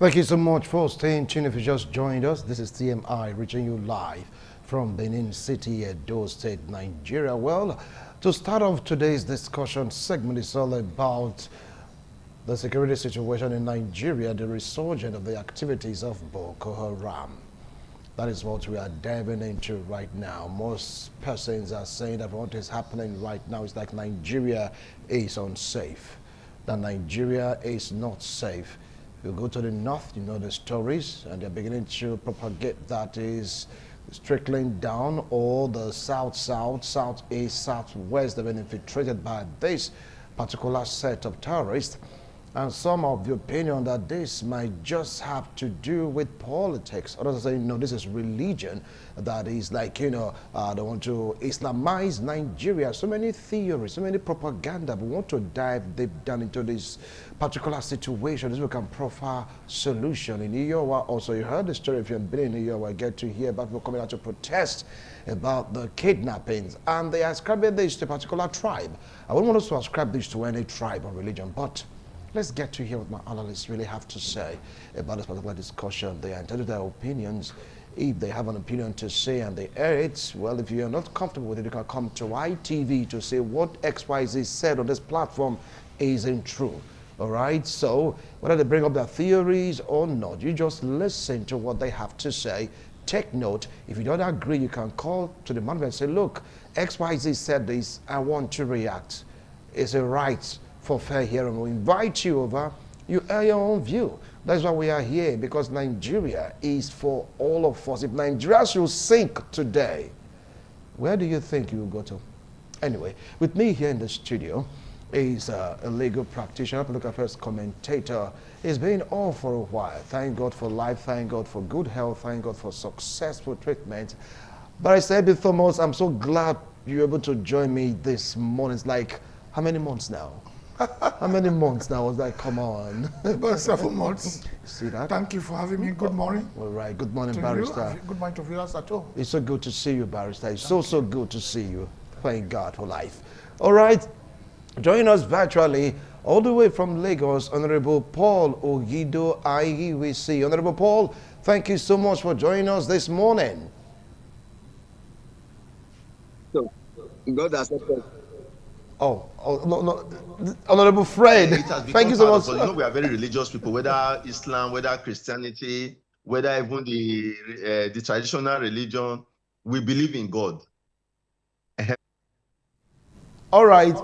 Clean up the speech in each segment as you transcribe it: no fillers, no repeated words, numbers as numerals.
Thank you so much for staying tuned. If you just joined us, this is TMI reaching you live from Benin City, Edo State, Nigeria. Well, to start off today's discussion segment is all about the security situation in Nigeria, the resurgence of the activities of Boko Haram. That is what we are diving into right now. Most persons are saying that what is happening right now is like Nigeria is unsafe, that Nigeria is not safe. If you go to the north, you know the stories, and they're beginning to propagate that is trickling down, or the south, southeast, southwest have been infiltrated by this particular set of terrorists. And some of the opinion that this might just have to do with politics. Others are saying, no, this is religion. That is like, they want to Islamize Nigeria. So many theories, so many propaganda. We want to dive deep down into this particular situation so we can profile solution. In Iowa, also, you heard the story. If you've been in Iowa, get to hear about people coming out to protest about the kidnappings. And they are ascribing this to a particular tribe. I wouldn't want us to ascribe this to any tribe or religion, but let's get to hear what my analysts really have to say about this particular discussion. They are entitled to their opinions. If they have an opinion to say and they air it, well, if you're not comfortable with it, you can come to ITV to say what XYZ said on this platform isn't true. All right? So whether they bring up their theories or not, you just listen to what they have to say. Take note. If you don't agree, you can call to the management and say, look, XYZ said this. I want to react. It's a right for fair hearing. We invite you over, you air your own view. That's why we are here, because Nigeria is for all of us. If Nigeria should sink today, where do you think you will go to? Anyway, with me here in the studio is a legal practitioner, political affairs commentator. He's been on for a while. Thank God for life, thank God for good health, thank God for successful treatment. But I said before, most, I'm so glad you're able to join me this morning. It's like, how many months now? How many months now? I was like, come on. About 7 months. See that? Thank you for having me. Good morning. All right. Good morning, to Barrister. You. Good morning to viewers at home. It's so good to see you, Barrister. It's so good to see you. Thank God for life. All right. Joining us virtually, all the way from Lagos, Honorable Paul Ogido IEWC. Honorable Paul, thank you so much for joining us this morning. So, God has helped us. No, Honorable Fred, thank you so much. You know, we are very religious people, whether Islam, whether Christianity, whether even the traditional religion, we believe in God. All right,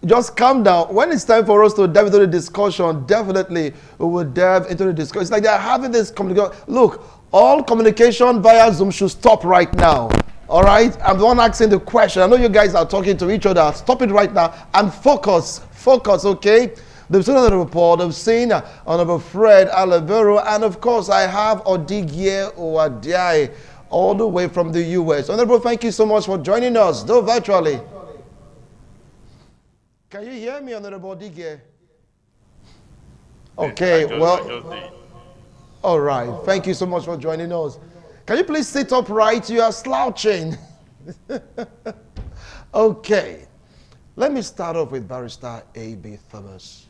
just calm down. When it's time for us to dive into the discussion, definitely we will dive into the discussion. It's like they're having this communication. Look, all communication via Zoom should stop right now. All right, I'm the one asking the question. I know you guys are talking to each other. Stop it right now and focus, okay? They've seen another report. They've seen Honorable Fred Alevero, and of course I have Odigie Owadiai all the way from the US. Honorable, thank you so much for joining us, though virtually. Can you hear me, Honorable Odigie? Okay, well, all right. Thank you so much for joining us. Can you please sit upright? You are slouching. Okay. Let me start off with Barrister A.B. Thomas.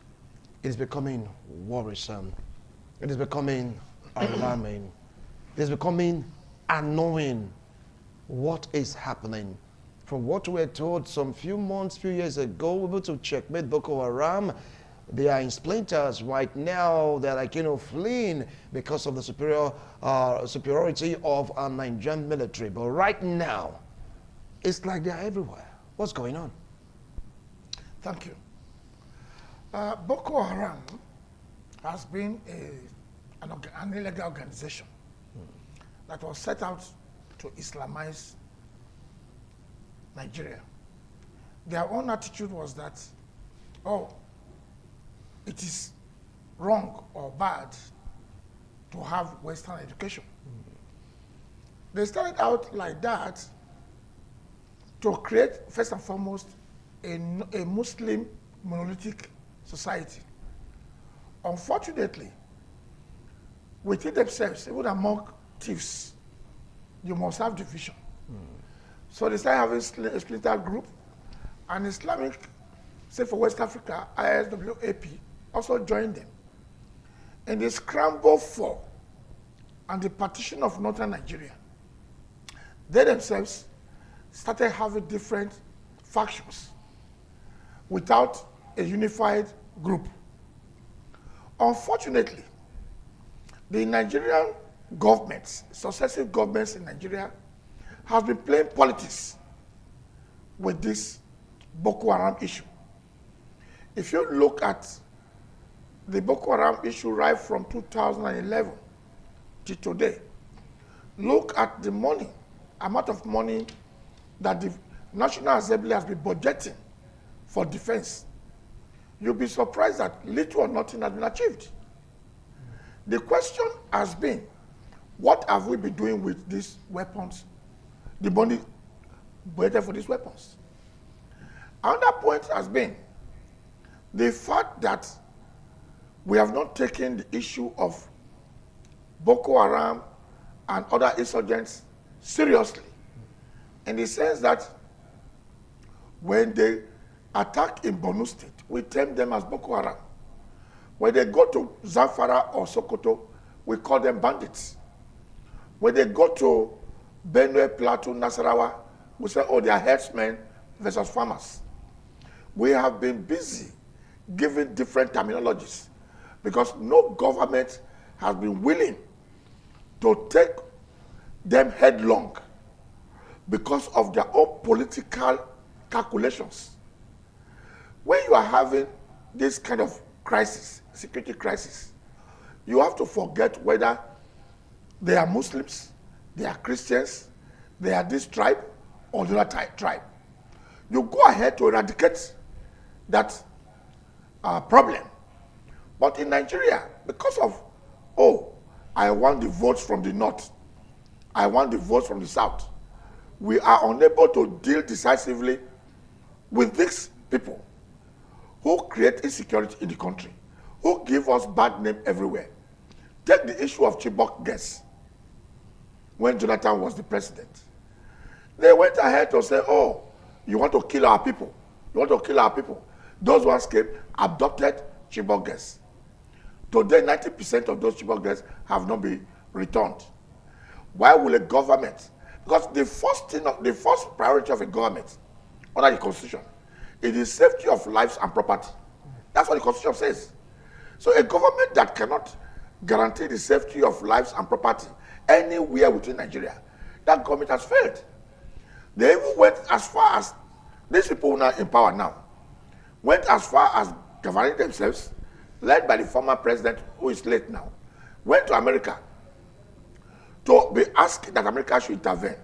It is becoming worrisome. It is becoming alarming. It is becoming annoying. What is happening? From what we were told some few years ago, we were able to checkmate Boko Haram. They are in splinters right now. They're like, fleeing because of the superiority of our Nigerian military. But right now, it's like they're everywhere. What's going on? Thank you. Boko Haram has been an illegal organization that was set out to Islamize Nigeria. Their own attitude was that, it is wrong or bad to have Western education. They started out like that to create, first and foremost, a Muslim monolithic society. Unfortunately, within themselves, even among thieves, you must have division. So they started having a splinter group, and Islamic, say for West Africa, ISWAP, also joined them. in the scramble for and the partition of northern Nigeria, they themselves started having different factions without a unified group. Unfortunately, the Nigerian governments, successive governments in Nigeria, have been playing politics with this Boko Haram issue. If you look at the Boko Haram issue right from 2011 to today, look at the money, amount of money that the National Assembly has been budgeting for defense. You'll be surprised that little or nothing has been achieved. The question has been, what have we been doing with these weapons, the money budgeted for these weapons? Another point has been the fact that we have not taken the issue of Boko Haram and other insurgents seriously, in the sense that when they attack in Borno State, we term them as Boko Haram. When they go to Zamfara or Sokoto, we call them bandits. When they go to Benue, Plateau, Nasarawa, we say, oh, they are herdsmen versus farmers. We have been busy giving different terminologies because no government has been willing to take them headlong because of their own political calculations. When you are having this kind of crisis, security crisis, you have to forget whether they are Muslims, they are Christians, they are this tribe or the other tribe. You go ahead to eradicate that problem. But in Nigeria, because of, oh, I want the votes from the north, I want the votes from the south, we are unable to deal decisively with these people who create insecurity in the country, who give us bad name everywhere. Take the issue of Chibok girls. When Jonathan was the president, they went ahead to say, oh, you want to kill our people. You want to kill our people. Those ones came, abducted Chibok girls. Today, 90% of those Chibok girls have not been returned. Why will a government? Because the first priority of a government under the Constitution is the safety of lives and property. That's what the Constitution says. So a government that cannot guarantee the safety of lives and property anywhere within Nigeria, that government has failed. They even went as far as, these people now in power now, went as far as governing themselves, led by the former president, who is late now, went to America to be asked that America should intervene.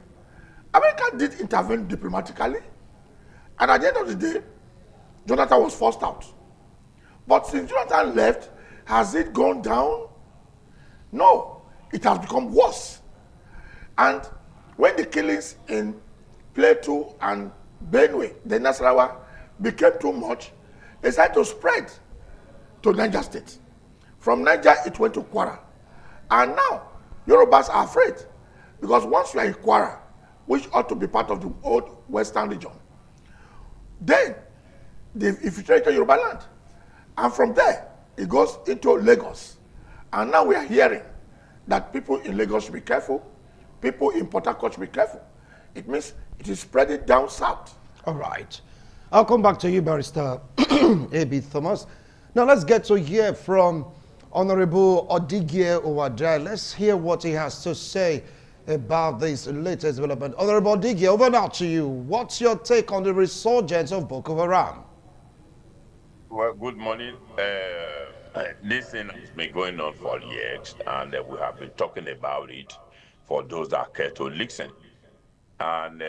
America did intervene diplomatically, and at the end of the day, Jonathan was forced out. But since Jonathan left, has it gone down? No, it has become worse. And when the killings in Plateau and Benue, the Nasarawa, became too much, they started to spread to Niger State. From Niger, it went to Kwara. And now, Yorubas are afraid because once you are in Kwara, which ought to be part of the old Western region, then they infiltrate Yoruba land. And from there, it goes into Lagos. And now we are hearing that people in Lagos should be careful, people in Port Harcourt should be careful. It means it is spreading down south. All right. I'll come back to you, Barrister A.B. Thomas. Now let's get to hear from Honorable Odigie Owadai. Let's hear what he has to say about this latest development. Honorable Odigie, over now to you. What's your take on the resurgence of Boko Haram? Well, good morning. This thing has been going on for years, and we have been talking about it for those that care to listen. And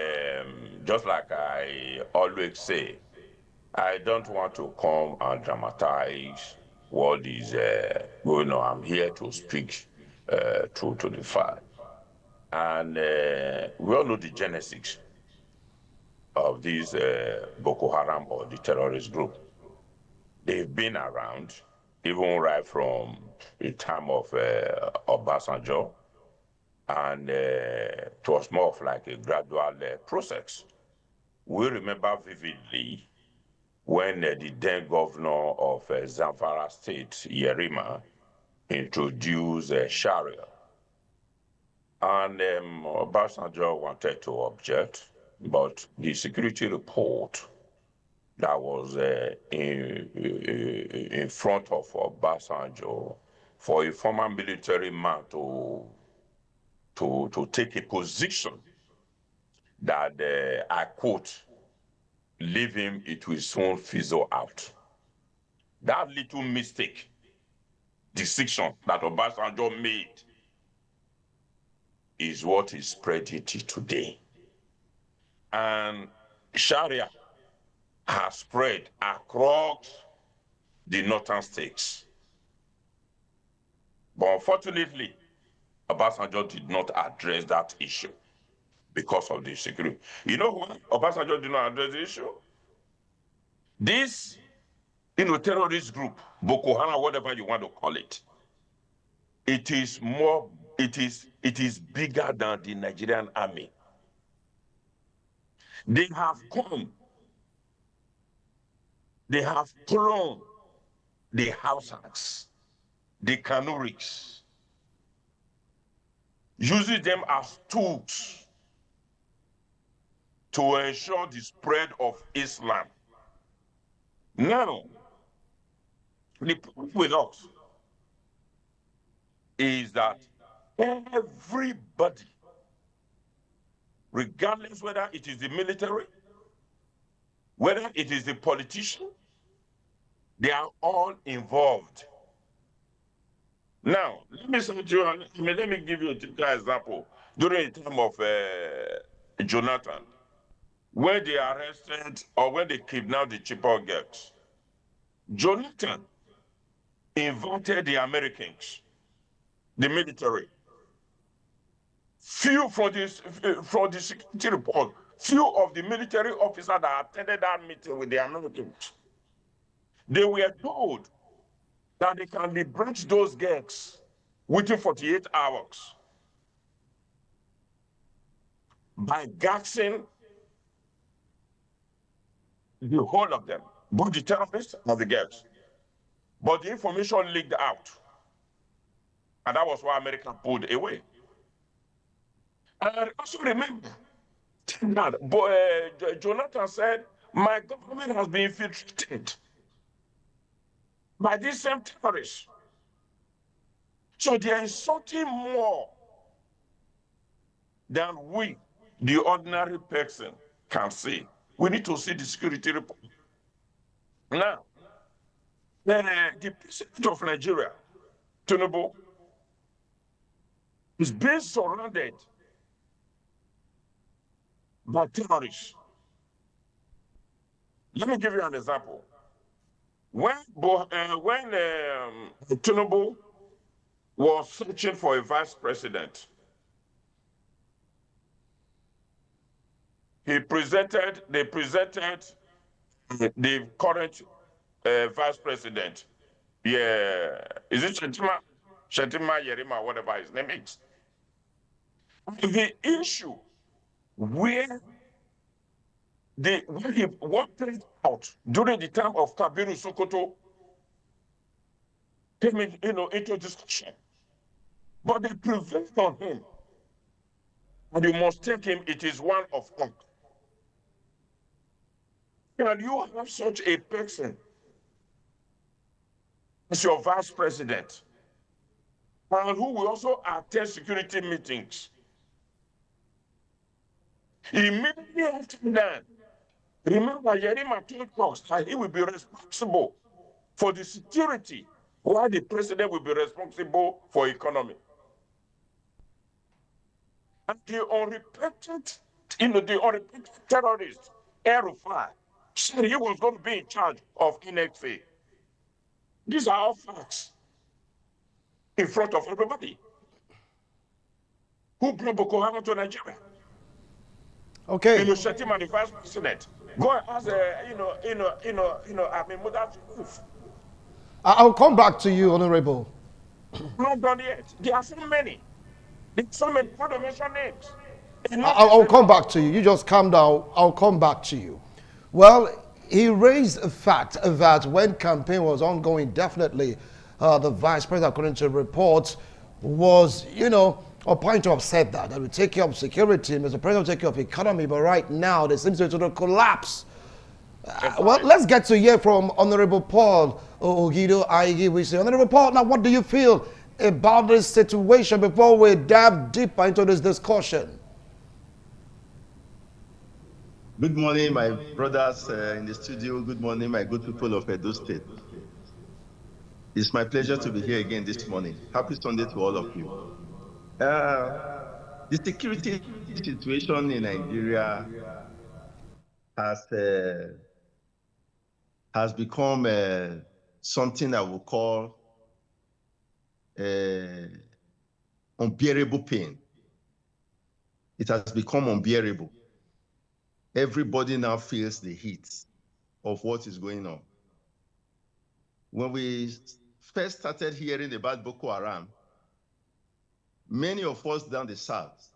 just like I always say, I don't want to come and dramatize what is going on. I'm here to speak true to the fact. And we all know the genesis of this Boko Haram or the terrorist group. They've been around, even right from the time of Obasanjo, and it was more of like a gradual process. We remember vividly when the then governor of Zamfara State, Yerima, introduce Sharia. And Obasanjo wanted to object, but the security report that was in front of Obasanjo for a former military man to take a position that, I quote, leave him, it will soon fizzle out. That little mistake, decision that Obasanjo made is what is spread it today. And Sharia has spread across the northern states. But unfortunately, Obasanjo did not address that issue because of the security. You know why Obasanjo did not address the issue? This, terrorist group, Boko Haram, whatever you want to call it, it is bigger than the Nigerian army. They have come, they have thrown the Hausans, the Kanuris, using them as tools to ensure the spread of Islam. Now, the problem with us is that everybody, regardless whether it is the military, whether it is the politician, they are all involved. Now, let me give you a typical example. During the time of Jonathan, when they arrested or when they kidnapped the Chibok girls, Jonathan invited the Americans, the military. Few from the security report, few of the military officers that attended that meeting with the Americans, they were told that they can liberate those gangs within 48 hours by gassing the whole of them, both the terrorists and the gangs. But the information leaked out, and that was why America pulled away. And also remember that Jonathan said, my government has been infiltrated by these same terrorists. So there is something more than we, the ordinary person, can see. We need to see the security report. Now, the president of Nigeria, Tinubu, is being surrounded by terrorists. Let me give you an example. When Tinubu was searching for a vice president, they presented the current vice president. Yeah, is it Shetima Yerima, whatever his name is? The issue where what played out during the time of Kabiru Sokoto came into discussion. But they prevailed on him. And you must take him, it is one of us. Can you have such a person as your vice president, and who will also attend security meetings? Immediately after that, remember, Yerima told us that he will be responsible for the security, while the president will be responsible for economy. And the unrepentant terrorist, El-Rufai, said he was going to be in charge of NXA. These are all facts in front of everybody. Who brought Boko Haram to Nigeria? Okay. Shetima, the vice president. Go and ask, I'll come back to you, Honorable. Not done yet. There are so many. There's so many. How to mention names? I'll come back to you. You just calm down. I'll come back to you. Well, he raised a fact that when campaign was ongoing, definitely the vice president, according to reports, was, or point to have said that we take care of security, Mr. President will take care of economy, but right now there seems to be a collapse. Well, let's get to hear from Honorable Paul Ogido Aigi. We say, Honorable Paul, now what do you feel about this situation before we dive deeper into this discussion? Good morning, my brothers in the studio. Good morning, my good people of Edo State. It's my pleasure to be here again this morning. Happy Sunday to all of you. The security situation in Nigeria has become something I would call unbearable pain. It has become unbearable. Everybody now feels the heat of what is going on. When we first started hearing about Boko Haram, many of us down the south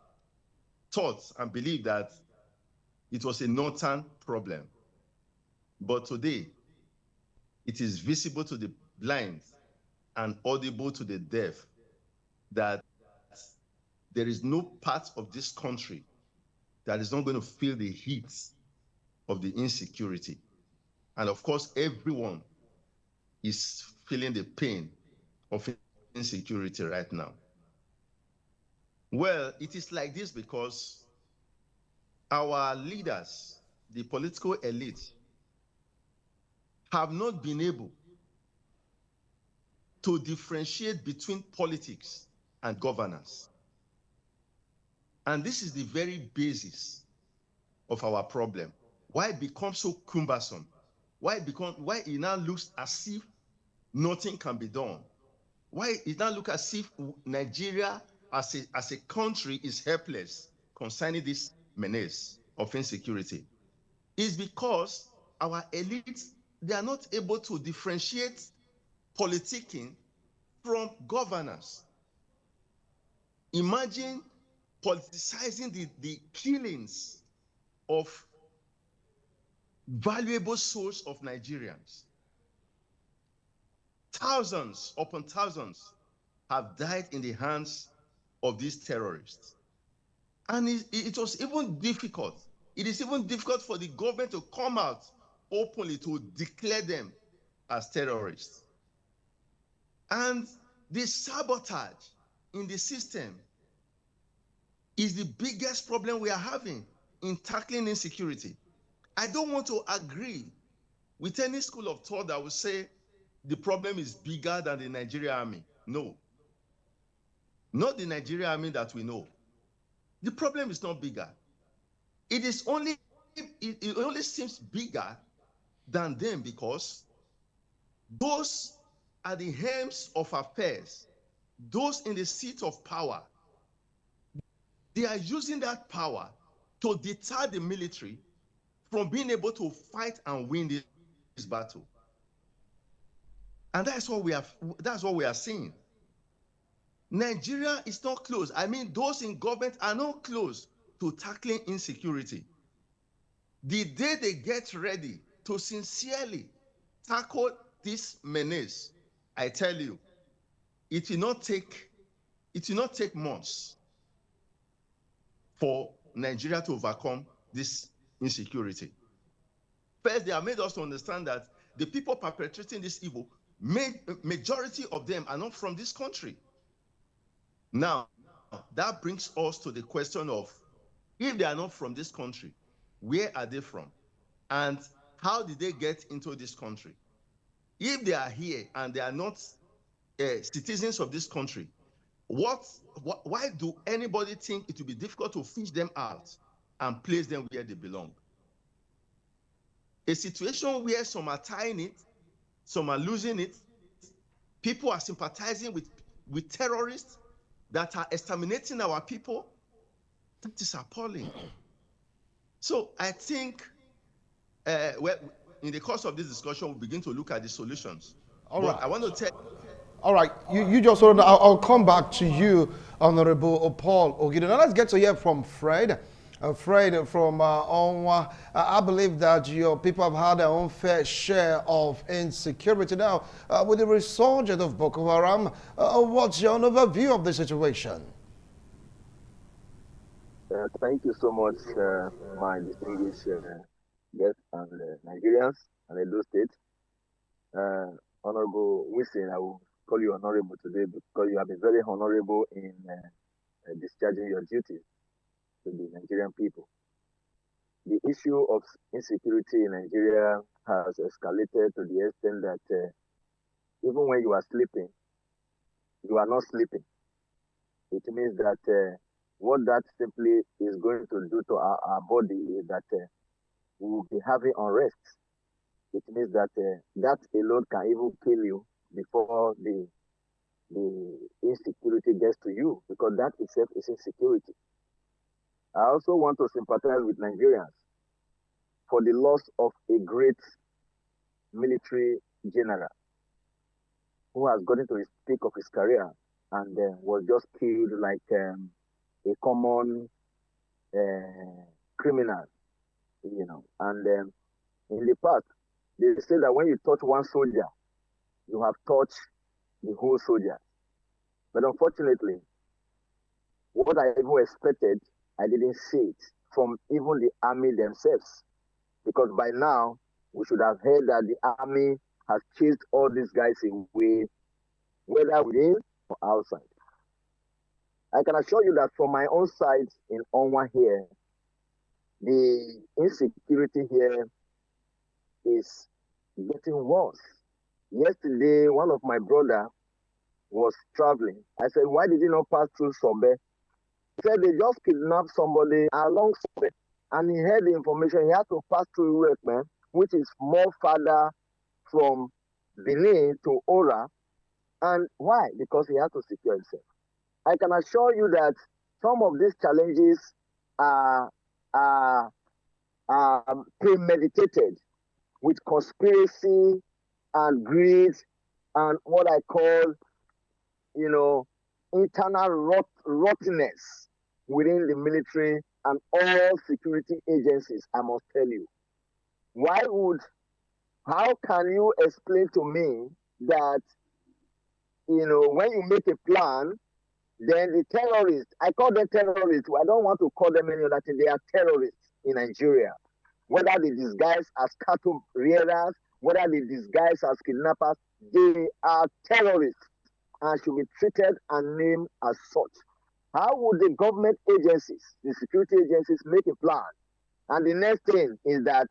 thought and believed that it was a northern problem. But today, it is visible to the blind and audible to the deaf that there is no part of this country that is not going to feel the heat of the insecurity. And of course, everyone is feeling the pain of insecurity right now. Well, it is like this because our leaders, the political elite, have not been able to differentiate between politics and governance. And this is the very basis of our problem. Why it becomes so cumbersome? Why it now looks as if nothing can be done? Why it now looks as if Nigeria as a country is helpless concerning this menace of insecurity? Is because our elites, they are not able to differentiate politicking from governance. Imagine politicizing the killings of valuable souls of Nigerians. Thousands upon thousands have died in the hands of these terrorists. And it was even difficult. It is even difficult for the government to come out openly to declare them as terrorists. And the sabotage in the system is the biggest problem we are having in tackling insecurity. I don't want to agree with any school of thought that will say the problem is bigger than the Nigerian army. No. Not the Nigerian army that we know. The problem is not bigger. It only seems bigger than them because those are the helms of affairs, those in the seat of power. They are using that power to deter the military from being able to fight and win this battle. And that's what we are seeing. Nigeria is not close. I mean, those in government are not close to tackling insecurity. The day they get ready to sincerely tackle this menace, I tell you, it will not take months for Nigeria to overcome this insecurity. First, they have made us to understand that the people perpetrating this evil, majority of them are not from this country. Now, that brings us to the question of, if they are not from this country, where are they from? And how did they get into this country? If they are here and they are not citizens of this country, why do anybody think it will be difficult to fish them out and place them where they belong? A situation where some are tying it, some are losing it, people are sympathizing with terrorists that are exterminating our people, that is appalling. So I think in the course of this discussion, we'll begin to look at the solutions. All right. I want to tell. All right, you just hold on. I'll come back to you, Honorable Paul Ogido. Now let's get to hear from Fred. Fred from Onwa. I believe that your people have had their own fair share of insecurity. Now, with the resurgence of Boko Haram, what's your overview of the situation? Thank you so much, my distinguished guests and Nigerians and Edo State. Honorable Wilson, I will call you honorable today because you have been very honorable in discharging your duties to the Nigerian people. The issue of insecurity in Nigeria has escalated to the extent that even when you are sleeping, you are not sleeping. It means that what that simply is going to do to our body is that we will be having unrest. It means that that alone can even kill you before the insecurity gets to you, because that itself is insecurity. I also want to sympathize with Nigerians for the loss of a great military general who has gotten to his peak of his career and was just killed like a common criminal, you know. And in the past, they say that when you touch one soldier, you have touched the whole soldier. But unfortunately, what I even expected, I didn't see it from even the army themselves. Because by now, we should have heard that the army has chased all these guys away, whether within or outside. I can assure you that from my own side in Onwa here, the insecurity here is getting worse. Yesterday, one of my brother was traveling. I said, why did he not pass through Sobe? He said they just kidnapped somebody along Sobe. And he heard the information. He had to pass through Urekman, which is more farther from Benin to Ora. And why? Because he had to secure himself. I can assure you that some of these challenges are, are premeditated with conspiracy and greed and what I call, you know, internal rottenness within the military and all security agencies, I must tell you. How can you explain to me that, you know, when you make a plan, then the terrorists, I call them terrorists, I don't want to call them any other thing, they are terrorists in Nigeria. Whether they disguise as cattle rearers, whether they disguise as kidnappers, they are terrorists and should be treated and named as such. How would the government agencies, the security agencies, make a plan? And the next thing is that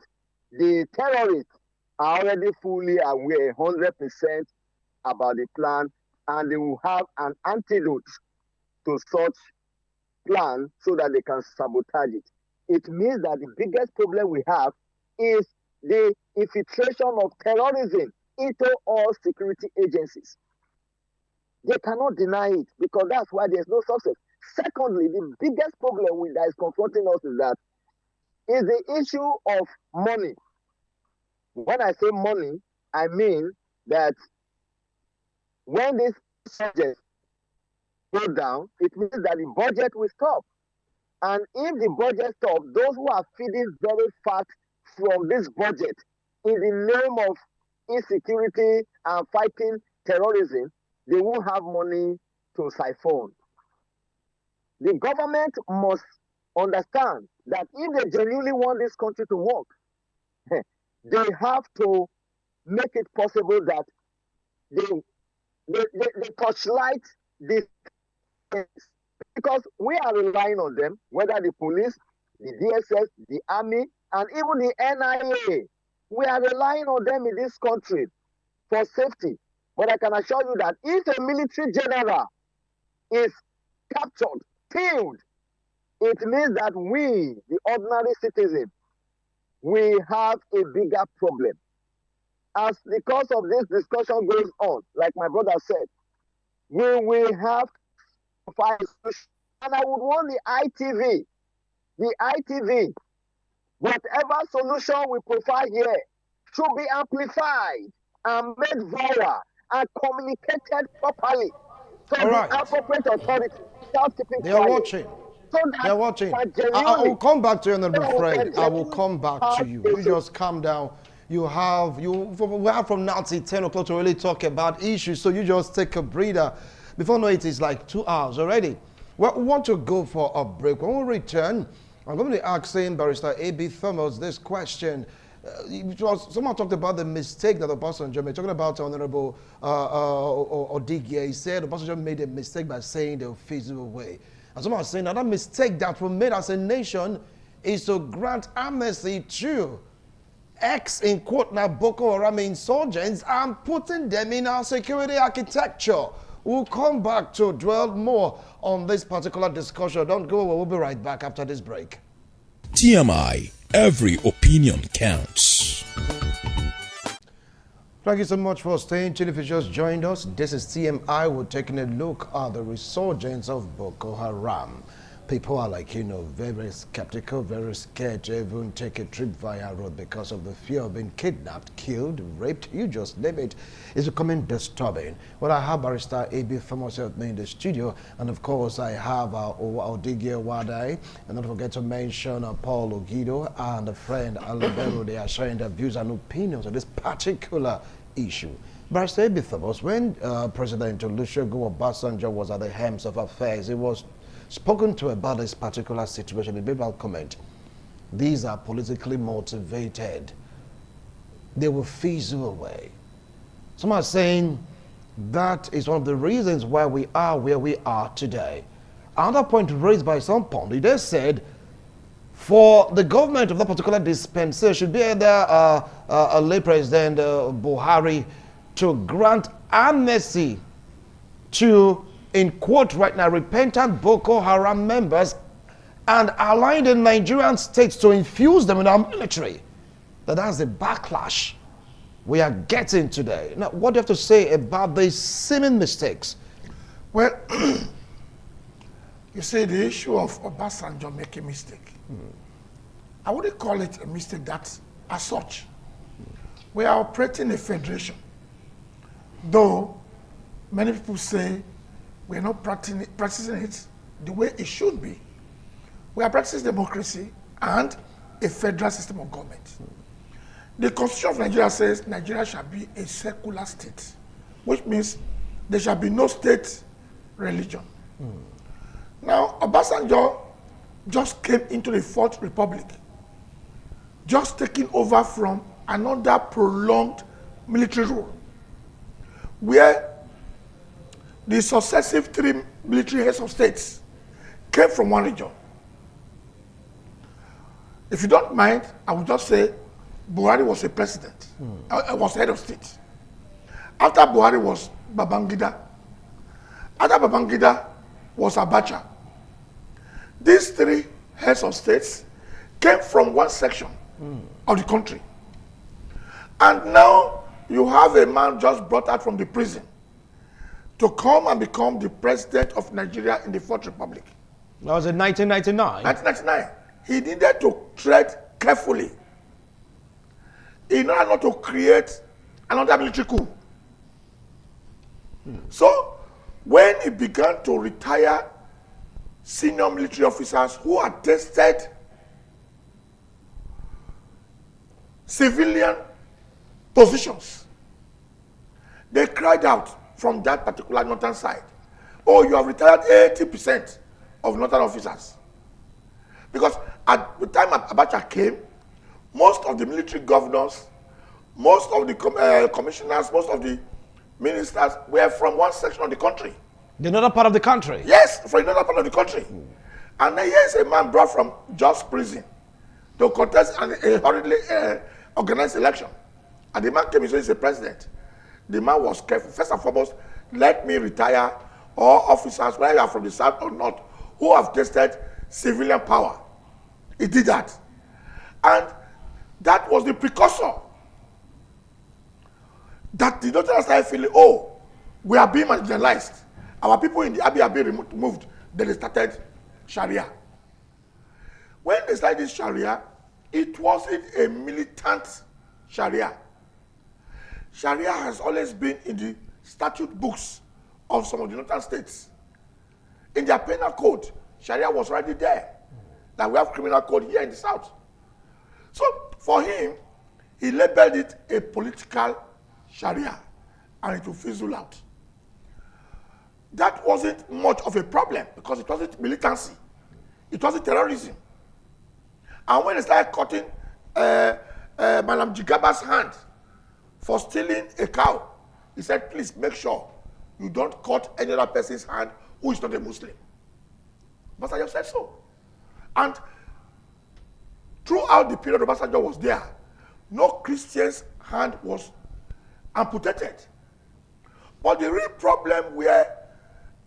the terrorists are already fully aware, 100% about the plan, and they will have an antidote to such plan so that they can sabotage it. It means that the biggest problem we have is the infiltration of terrorism into all security agencies. They cannot deny it because that's why there's no success. Secondly, the biggest problem that is confronting us is the issue of money. When I say money, I mean that when this subject go down, it means that the budget will stop. And if the budget stops, those who are feeding very fat from this budget in the name of insecurity and fighting terrorism, they won't have money to siphon. The government must understand that if they genuinely want this country to work, they have to make it possible that they torchlight this, because we are relying on them, whether the police, the DSS, the army, and even the NIA. We are relying on them in this country for safety. But I can assure you that if a military general is captured, killed, it means that we, the ordinary citizen, we have a bigger problem. As because of this discussion goes on, like my brother said, we will have to find a solution. And I would want the ITV, whatever solution we provide here should be amplified and made viral and communicated properly to All the right. appropriate authority without keeping They are quiet. watching. So They're that watching. we're I will genuinely, come back to you, Honorable so we're Fred. I will genuinely come back to part you. of You it. just calm down. We have from now till 10 o'clock to really talk about issues. So you just take a breather. Before no, it is like 2 hours already. Well, we want to go for a break. When we return, I'm going to be asking Barrister A.B. Thomas this question. Someone talked about the mistake that Obasanjo made, talking about Honorable Odigie. He said Obasanjo made a mistake by saying they'll phase it away. And someone was saying that mistake that we made as a nation is to grant amnesty to in quote now Boko Haram insurgents and putting them in our security architecture. We'll come back to dwell more on this particular discussion. Don't go away. We'll be right back after this break. TMI, every opinion counts. Thank you so much for staying tuned. If you just joined us, this is TMI. We're taking a look at the resurgence of Boko Haram. People are like, very skeptical, very scared to even take a trip via road because of the fear of being kidnapped, killed, raped, you just name it. It's becoming disturbing. Well, I have Barrister A.B. Thomas with me in the studio, and of course I have Odigie Wadai, and don't forget to mention Paul Ogido and a friend Alabero. They are sharing their views and opinions on this particular issue. Barrister A.B. Thomas, when President Olusegun Obasanjo was at the helm of affairs, it was spoken to about this particular situation. The people comment, these are politically motivated. They will fizzle away. Some are saying that is one of the reasons why we are where we are today. Another point raised by some pundits, they said for the government of that particular dispensation should be either a late President Buhari to grant amnesty to, in quote right now, repentant Boko Haram members and allowing the Nigerian states to infuse them in our military. That's the backlash we are getting today. Now, what do you have to say about these seeming mistakes? Well, you say the issue of Obasanjo making mistake. I wouldn't call it a mistake that as such. We are operating a federation. Though many people say we are not practicing it the way it should be. We are practicing democracy and a federal system of government. The Constitution of Nigeria says Nigeria shall be a secular state, which means there shall be no state religion. Now, Obasanjo just came into the Fourth Republic, just taking over from another prolonged military rule, where the successive 3 military heads of states came from one region. If you don't mind, I will just say Buhari was a president, was head of state. After Buhari was Babangida. After Babangida was Abacha. These 3 heads of states came from one section of the country. And now you have a man just brought out from the prison to come and become the president of Nigeria in the Fourth Republic. That was in 1999? 1999. He needed to tread carefully in order not to create another military coup. So, when he began to retire senior military officers who had tested civilian positions, they cried out from that particular northern side, oh, you have retired 80% of northern officers. Because at the time Abacha came, most of the military governors, most of the commissioners, most of the ministers were from one section of the country. The northern part of the country? Yes, from another part of the country. And then here's a man brought from Jos prison to contest a hurriedly organized election. And the man came and said he's a president. The man was careful. First and foremost, let me retire all officers, whether you are from the south or north, who have tested civilian power. He did that. And that was the precursor that the Northerners started feeling, oh, we are being marginalized. Our people in the Abbey are being removed. Then they started Sharia. When they started this Sharia, it wasn't a militant Sharia. Sharia has always been in the statute books of some of the northern states. In their penal code, Sharia was already there. That we have criminal code here in the South. So for him, he labeled it a political Sharia, and it will fizzle out. That wasn't much of a problem because it wasn't militancy. It wasn't terrorism. And when they started cutting Malam Jigaba's hand for stealing a cow, he said, please make sure you don't cut any other person's hand who is not a Muslim. Obasanjo said so. And throughout the period Obasanjo was there, no Christian's hand was amputated. But the real problem where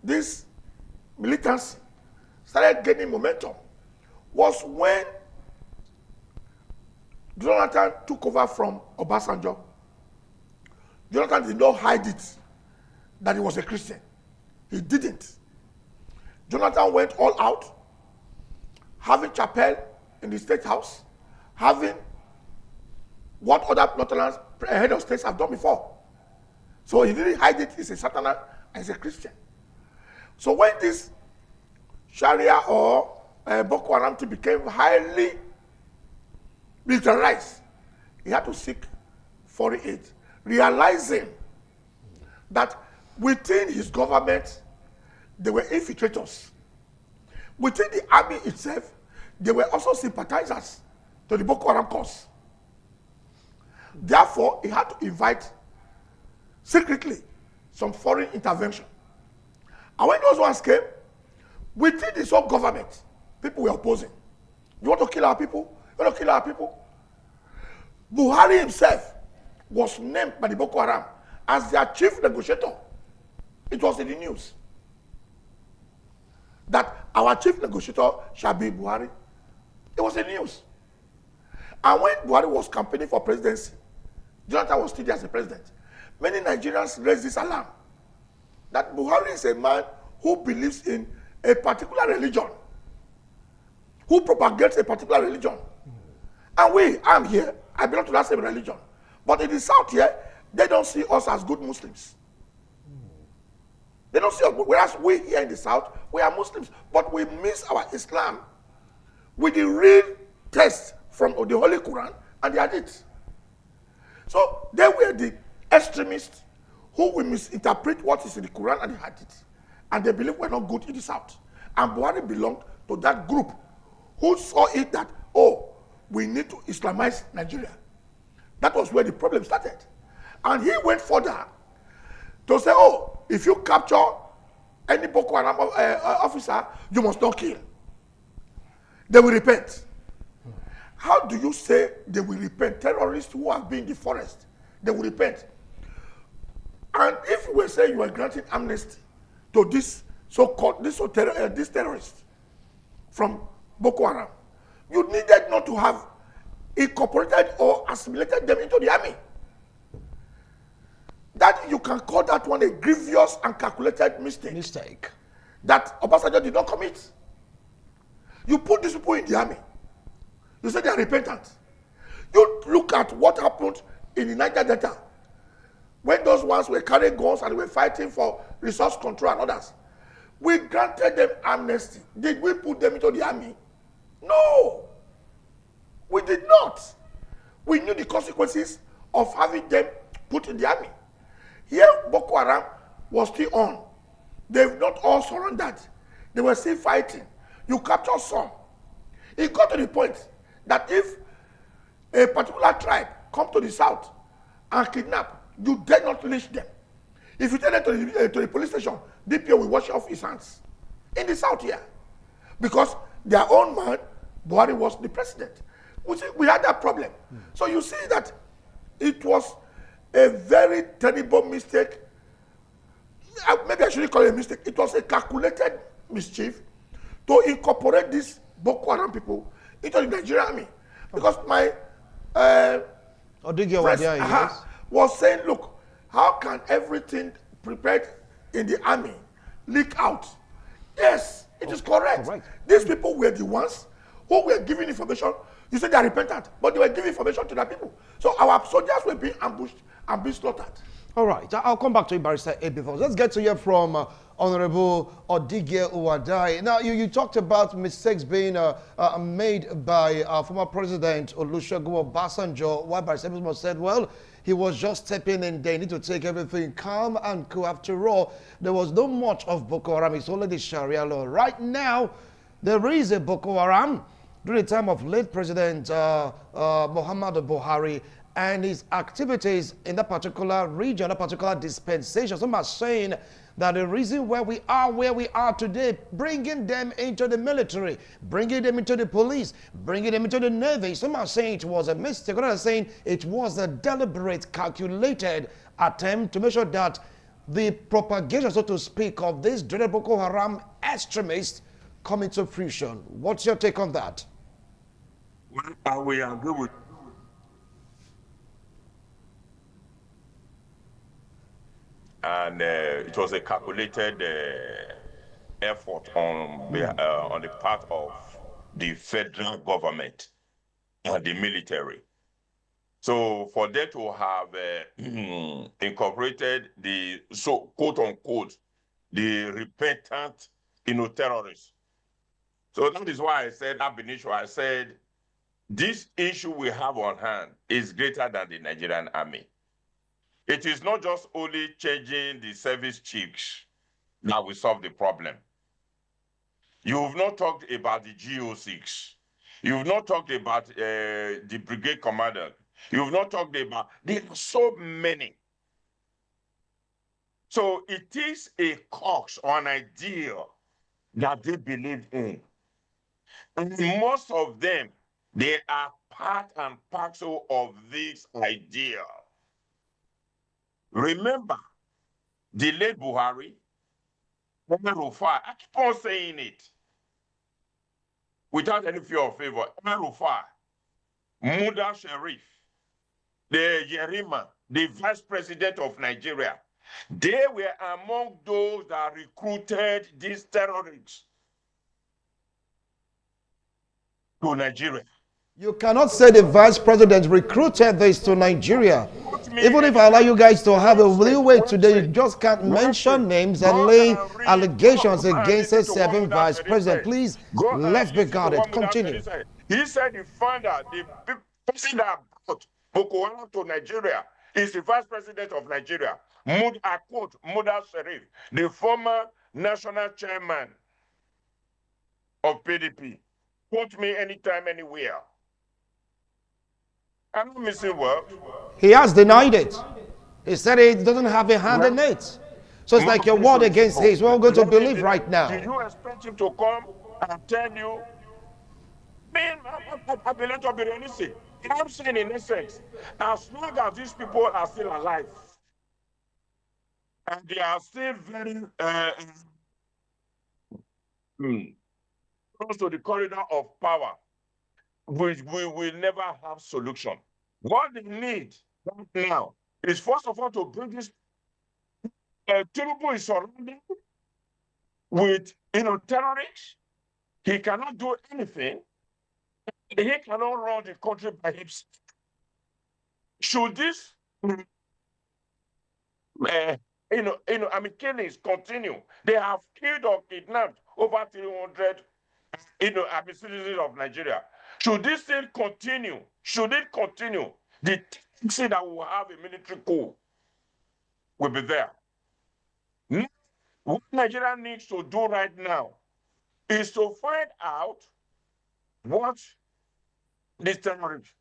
this militancy started gaining momentum was when Jonathan took over from Obasanjo. Jonathan did not hide it that he was a Christian. He didn't. Jonathan went all out, having chapel in the State House, having what other Northerners head of states have done before. So he didn't hide it. He's a Satanan and he's a Christian. So when this Sharia or Boko Haram became highly militarized, he had to seek foreign aid, realizing that within his government, there were infiltrators. Within the army itself, there were also sympathizers to the Boko Haram cause. Therefore, he had to invite secretly some foreign intervention. And when those ones came, within his own government, people were opposing. You want to kill our people? You want to kill our people? Buhari himself was named by the Boko Haram as their chief negotiator. It was in the news that our chief negotiator shall be Buhari. It was in the news. And when Buhari was campaigning for presidency, Jonathan was still there as a president. Many Nigerians raised this alarm that Buhari is a man who believes in a particular religion, who propagates a particular religion. And I'm here, I belong to that same religion. But in the South here, they don't see us as good Muslims. They don't see us, whereas we here in the South, we are Muslims, but we miss our Islam with the real text from the Holy Quran and the Hadith. So they were the extremists who will misinterpret what is in the Quran and the Hadith, and they believe we're not good in the South. And Buhari belonged to that group who saw it that, oh, we need to Islamize Nigeria. That was where the problem started. And he went further to say, oh, if you capture any Boko Haram officer, you must not kill. They will repent. How do you say they will repent? Terrorists who have been in the forest, they will repent. And if we say you are granting amnesty to this so-called this terrorist from Boko Haram, you needed not to have incorporated or assimilated them into the army. That you can call that one a grievous and calculated mistake. That Obasanjo did not commit. You put these people in the army. You say they are repentant. You look at what happened in the Niger Delta when those ones were carrying guns and were fighting for resource control and others. We granted them amnesty. Did we put them into the army? No. We did not. We knew the consequences of having them put in the army. Here, Boko Haram was still on. They've not all surrendered. They were still fighting. You capture some. It got to the point that if a particular tribe come to the south and kidnap, you dare not lynch them. If you take them to the police station, DPO will wash off his hands. In the south here. Because their own man, Buhari, was the president. We had that problem. So you see that it was a very terrible mistake. Maybe I shouldn't call it a mistake. It was a calculated mischief to incorporate these Boko Haram people into the Nigerian army. Because my friend was saying, look, how can everything prepared in the army leak out? Yes, it is correct. These people were the ones who were giving information. You said they are repentant, but they were giving information to the people. So our soldiers were being ambushed and being slaughtered. All right, I'll come back to you, Barrister A. Before. Let's get to hear from Honorable Odige Uwadai. Now, you talked about mistakes being made by former President Olusegun Obasanjo. Why Barrister A. said, well, he was just stepping in. They need to take everything calm and cool. After all, there was no much of Boko Haram. It's only the Sharia law. Right now, there is a Boko Haram. During the time of late President Muhammadu Buhari, and his activities in that particular region, that particular dispensation. Some are saying that the reason why we are where we are today, bringing them into the military, bringing them into the police, bringing them into the Navy, some are saying it was a mistake. Others are saying it was a deliberate, calculated attempt to make sure that the propagation, so to speak, of this dreaded Boko Haram extremists come into fruition. What's your take on that? Well, we agree with. And it was a calculated effort on the part of the federal government and the military. So for them to have incorporated the so quote unquote the repentant terrorists. So that is why I said ab initio, I said this issue we have on hand is greater than the Nigerian army. It is not just only changing the service chiefs that will solve the problem. You've not talked about the GO6. You've not talked about the brigade commander. You've not talked about, there are so many. So it is a cause or an idea that they believe in. And most of them, they are part and parcel of this idea. Remember, the late Buhari, Rufai, I keep on saying it without any fear of favor. Rufai, Muda Sharif, the Yerima, the vice president of Nigeria, they were among those that recruited these terrorists to Nigeria. You cannot say the vice president recruited this to Nigeria. Even if I allow you guys to have a leeway today, you just can't mention names and lay allegations against a seven vice president. Please, let's be guarded. Continue. He said he found out the person that brought Boko Haram to Nigeria is the vice president of Nigeria, I quote, Muda Sharif, the former national chairman of PDP. Quote me anytime, anywhere. I'm not missing word. He has denied it. He said he doesn't have a hand in it. So it's like your word against his. We're going to believe right now. Did you expect him to come and tell you? Man, I believe to be realistic. I'm saying in essence, as long as these people are still alive, and they are still very close to the corridor of power, we will never have solution. What they need right now is first of all to bring this. Tinubu is surrounded with terrorists. He cannot do anything. He cannot run the country by himself. Should this killings continue? They have killed or kidnapped over 300 citizens of Nigeria. Should this thing continue? Should it continue? The tendency that we will have a military coup will be there. Now, what Nigeria needs to do right now is to find out what these terrorists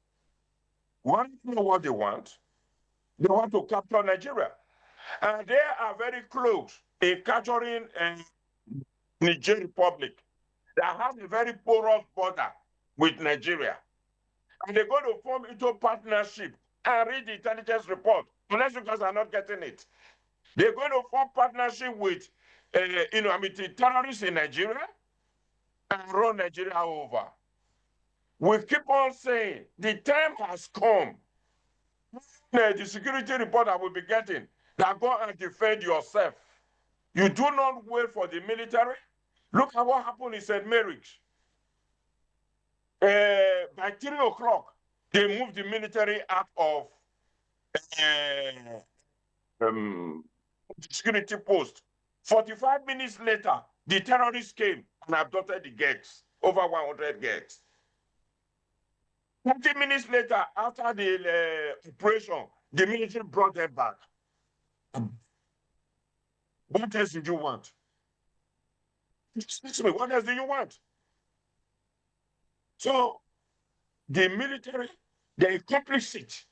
want to know what they want. They want to capture Nigeria. And they are very close in capturing Niger Republic that has a very porous border with Nigeria. And they're going to form into partnership and read the intelligence report, unless you guys are not getting it. They're going to form partnership with the terrorists in Nigeria and run Nigeria over. We keep on saying the time has come. The security report that we'll be getting, that go and defend yourself. You do not wait for the military. Look at what happened in St. Mary's. By 3 o'clock, they moved the military out of security post. 45 minutes later, the terrorists came and abducted the girls, over 100 girls. 20 minutes later, after the operation, the military brought them back. What else did you want? Excuse me, what else do you want? So the military, they complicit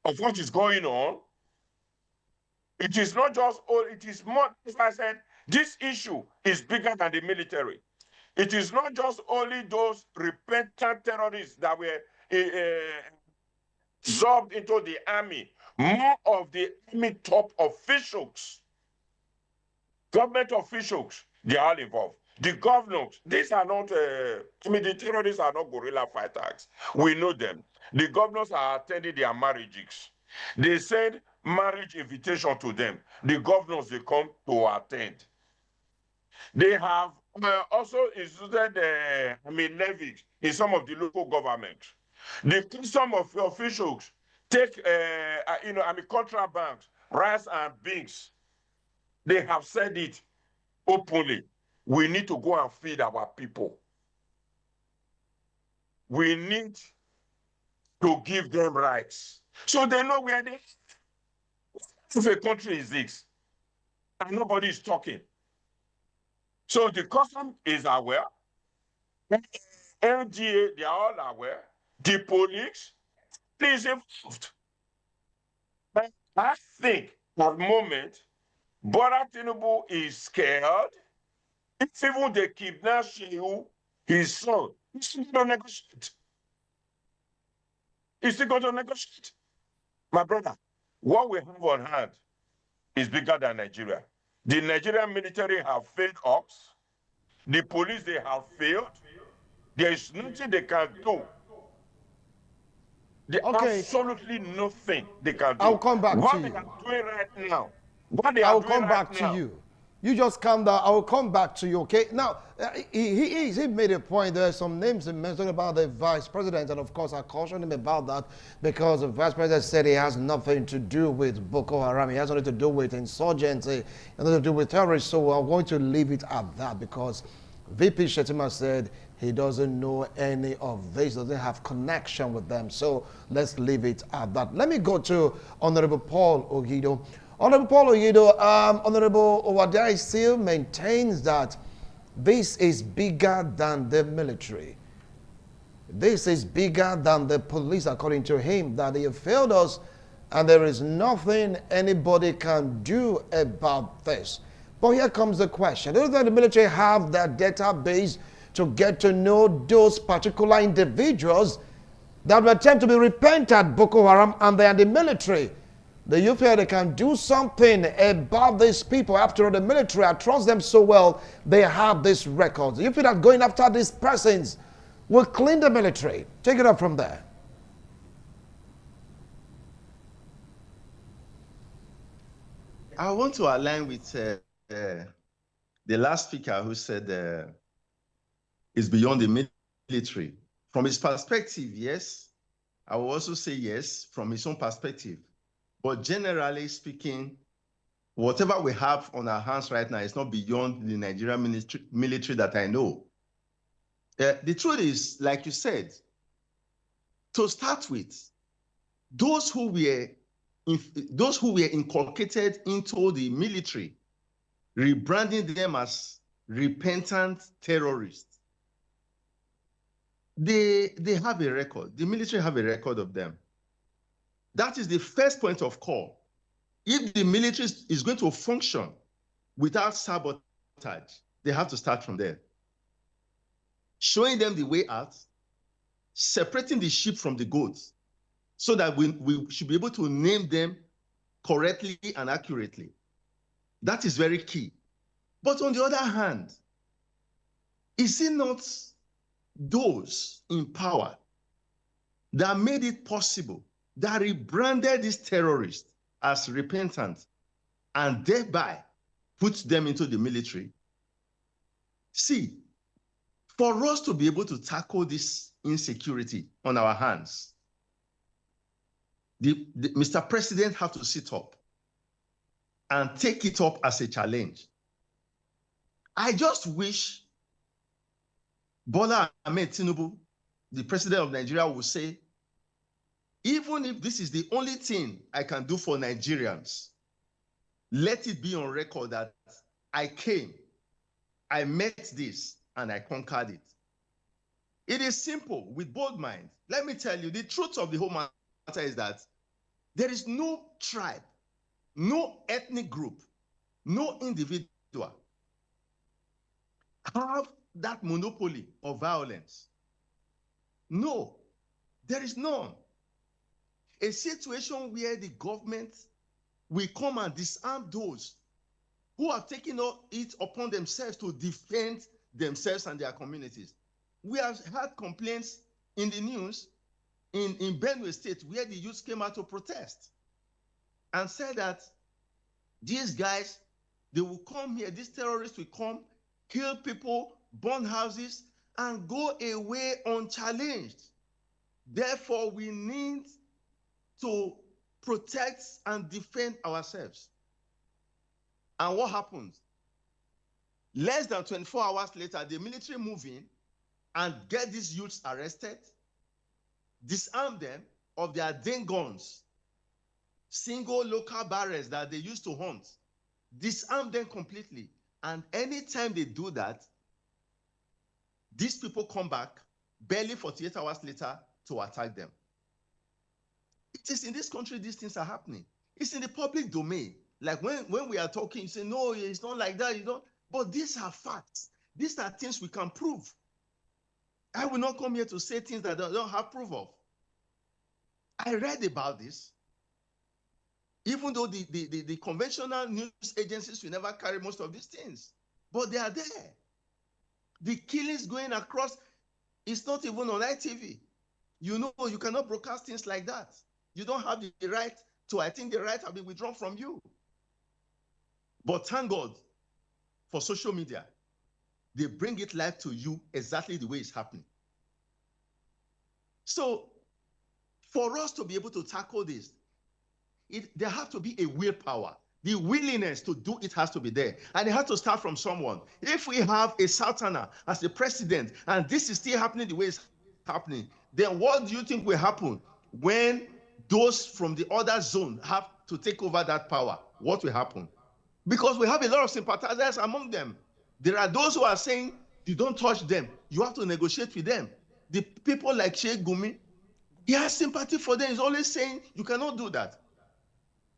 of what is going on. It is not just all, it is more, as I said, this issue is bigger than the military. It is not just only those repentant terrorists that were absorbed into the army. More of the army top officials, government officials, they are all involved. The governors, these are not, the terrorists are not guerrilla fighters. We know them. The governors are attending their marriages. They send marriage invitation to them. The governors, they come to attend. They have also instituted levies in some of the local governments. The custom of officials take, contraband, rice and beans. They have said it openly. We need to go and feed our people. We need to give them rights. So they know where they, if a country is this, and nobody is talking. So the custom is aware. LGA, they are all aware. The police is involved. But I think at the moment, Bola Tinubu is scared. If even they kidnap Shehu, his son, he's still going to negotiate. He's still going to negotiate. My brother, what we have on hand is bigger than Nigeria. The Nigerian military have failed us. The police, they have failed. There is nothing they can do. Absolutely nothing they can do. I'll come back what to they you. are doing right now. What they I'll are doing come right back now. to you. You just calm down. I will come back to you, okay? Now, he made a point. There are some names he mentioned about the vice president, and of course, I cautioned him about that because the vice president said he has nothing to do with Boko Haram. He has nothing to do with insurgency, nothing to do with terrorists. So I'm going to leave it at that because VP Shetima said he doesn't know any of this, doesn't have connection with them. So let's leave it at that. Let me go to Honorable Paul Ogido. Honorable Paul Ogido, Honorable Owadai still maintains that this is bigger than the military. This is bigger than the police, according to him, that they have failed us and there is nothing anybody can do about this. But here comes the question. Does the military have that database to get to know those particular individuals that will attempt to be repentant Boko Haram and they are the military? Do you feel they can do something about these people? After all, the military, I trust them so well, they have this record. Do you feel that going after these persons will clean the military? Take it up from there. I want to align with the last speaker who said it's beyond the military. From his perspective, yes. I will also say yes from his own perspective. But generally speaking, whatever we have on our hands right now is not beyond the Nigerian military that I know. The truth is, like you said, to start with, those who were inculcated into the military, rebranding them as repentant terrorists, they have a record. The military have a record of them. That is the first point of call. If the military is going to function without sabotage, they have to start from there. Showing them the way out, separating the sheep from the goats, so that we should be able to name them correctly and accurately. That is very key. But on the other hand, is it not those in power that made it possible, that rebranded these terrorists as repentant and thereby put them into the military? See, for us to be able to tackle this insecurity on our hands, Mr. President have to sit up and take it up as a challenge. I just wish Bola Ahmed Tinubu, the president of Nigeria, would say, even if this is the only thing I can do for Nigerians, let it be on record that I came, I met this, and I conquered it. It is simple, with bold mind. Let me tell you, the truth of the whole matter is that there is no tribe, no ethnic group, no individual have that monopoly of violence. No, there is none. A situation where the government will come and disarm those who have taken it upon themselves to defend themselves and their communities. We have had complaints in the news in Benue State where the youth came out to protest and said that these guys, they will come here, these terrorists will come, kill people, burn houses, and go away unchallenged. Therefore, we need to protect and defend ourselves. And what happens? Less than 24 hours later, the military move in and get these youths arrested, disarm them of their den guns, single local barrels that they used to hunt, disarm them completely. And anytime they do that, these people come back barely 48 hours later to attack them. It is in this country these things are happening. It's in the public domain. Like when we are talking, you say, no, it's not like that, you don't. But these are facts. These are things we can prove. I will not come here to say things that I don't have proof of. I read about this. Even though the conventional news agencies will never carry most of these things, but they are there. The killings going across, it's not even on ITV. You know, you cannot broadcast things like that. You don't have the right to, I think the right have been withdrawn from you. But thank God for social media. They bring it live to you exactly the way it's happening. So for us to be able to tackle this, there has to be a willpower. The willingness to do it has to be there. And it has to start from someone. If we have a Sultana as the president, and this is still happening the way it's happening, then what do you think will happen when those from the other zone have to take over that power? What will happen? Because we have a lot of sympathizers among them. There are those who are saying, you don't touch them. You have to negotiate with them. The people like Sheikh Gumi, he has sympathy for them. He's always saying, you cannot do that.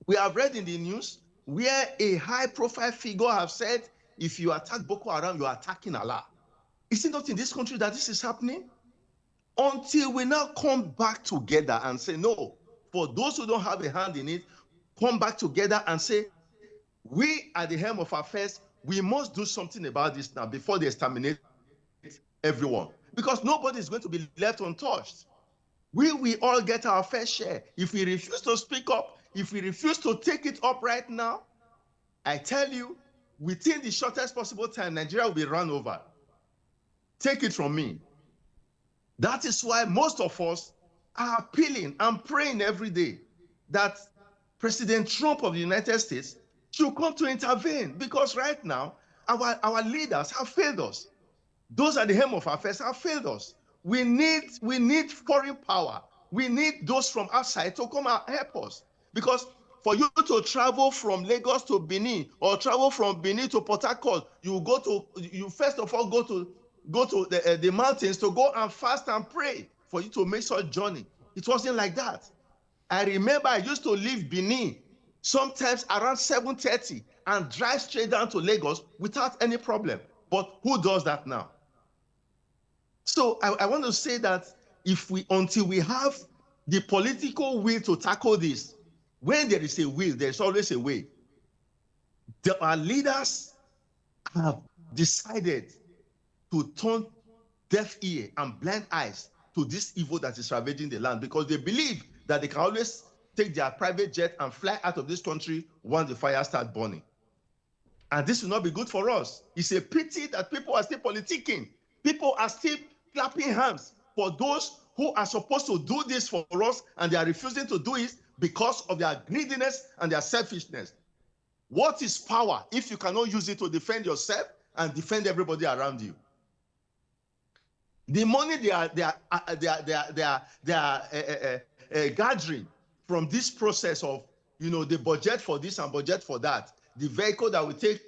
We have read in the news where a high-profile figure have said, if you attack Boko Haram, you are attacking Allah. Is it not in this country that this is happening? Until we now come back together and say, no, for those who don't have a hand in it, come back together and say, we at the helm of affairs, we must do something about this now before they exterminate everyone. Because nobody is going to be left untouched. We will all get our fair share. If we refuse to speak up, if we refuse to take it up right now, I tell you, within the shortest possible time, Nigeria will be run over. Take it from me. That is why most of us are appealing and praying every day that President Trump of the United States should come to intervene, because right now, our leaders have failed us. Those at the helm of affairs have failed us. We need foreign power. We need those from outside to come and help us. Because for you to travel from Lagos to Benin or travel from Benin to Port Harcourt, you first of all go to the mountains to go and fast and pray for you to make such journey. It wasn't like that. I remember I used to leave Benin sometimes around 7:30 and drive straight down to Lagos without any problem. But who does that now? So I want to say that until we have the political will to tackle this, when there is a will, there's always a way. Our leaders have decided to turn deaf ear and blind eyes to this evil that is ravaging the land, because they believe that they can always take their private jet and fly out of this country once the fire starts burning. And this will not be good for us. It's a pity that people are still politicking. People are still clapping hands for those who are supposed to do this for us, and they are refusing to do it because of their greediness and their selfishness. What is power if you cannot use it to defend yourself and defend everybody around you? The money they are gathering from this process of, the budget for this and budget for that, the vehicle that will take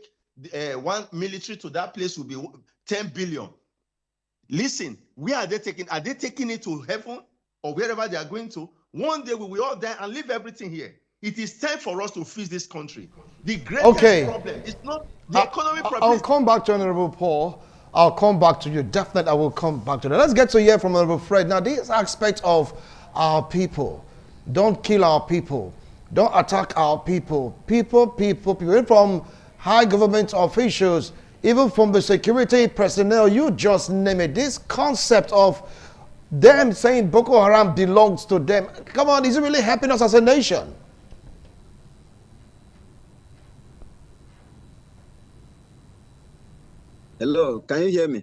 one military to that place will be 10 billion. Listen, where are they taking? Are they taking it to heaven or wherever they are going to? One day we will all die and leave everything here. It is time for us to fix this country. The greatest problem is not the economic problem. I'll come back to Honorable Paul. I'll come back to you. Definitely, I will come back to that. Let's get to hear from Honorable Fred. Now, this aspect of our people. Don't kill our people. Don't attack our people. People. Even from high government officials, even from the security personnel, you just name it. This concept of them saying Boko Haram belongs to them. Come on, is it really helping us as a nation? Hello, can you hear me?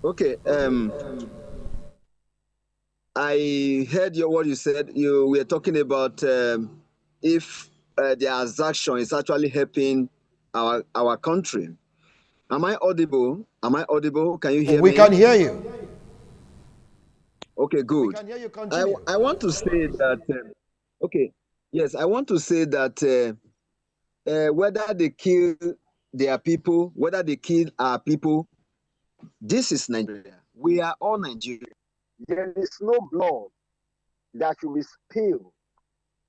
Okay, I heard what you said. You were talking about if their action is actually helping our country. Am I audible? Can you hear me? We can hear you. Okay, good. We can hear you. Continue. I want to say that, okay, yes, I want to say that whether they kill their people, whether they kill our people, this is Nigeria. We are all Nigeria. There is no blood that should be spilled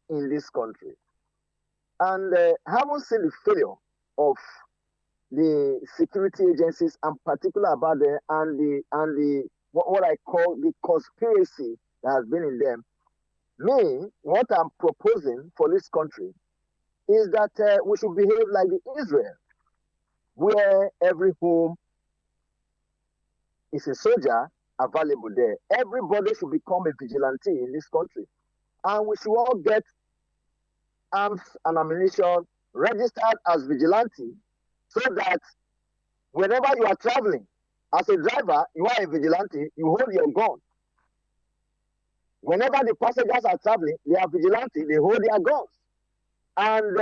in this country. And having seen the failure of the security agencies, and particular about them, and the what I call the conspiracy that has been in them, what I'm proposing for this country is that we should behave like the Israel, where every home is a soldier available there. Everybody should become a vigilante in this country. And we should all get arms and ammunition registered as vigilante, so that whenever you are traveling, as a driver, you are a vigilante, you hold your gun. Whenever the passengers are traveling, they are vigilante, they hold their guns. And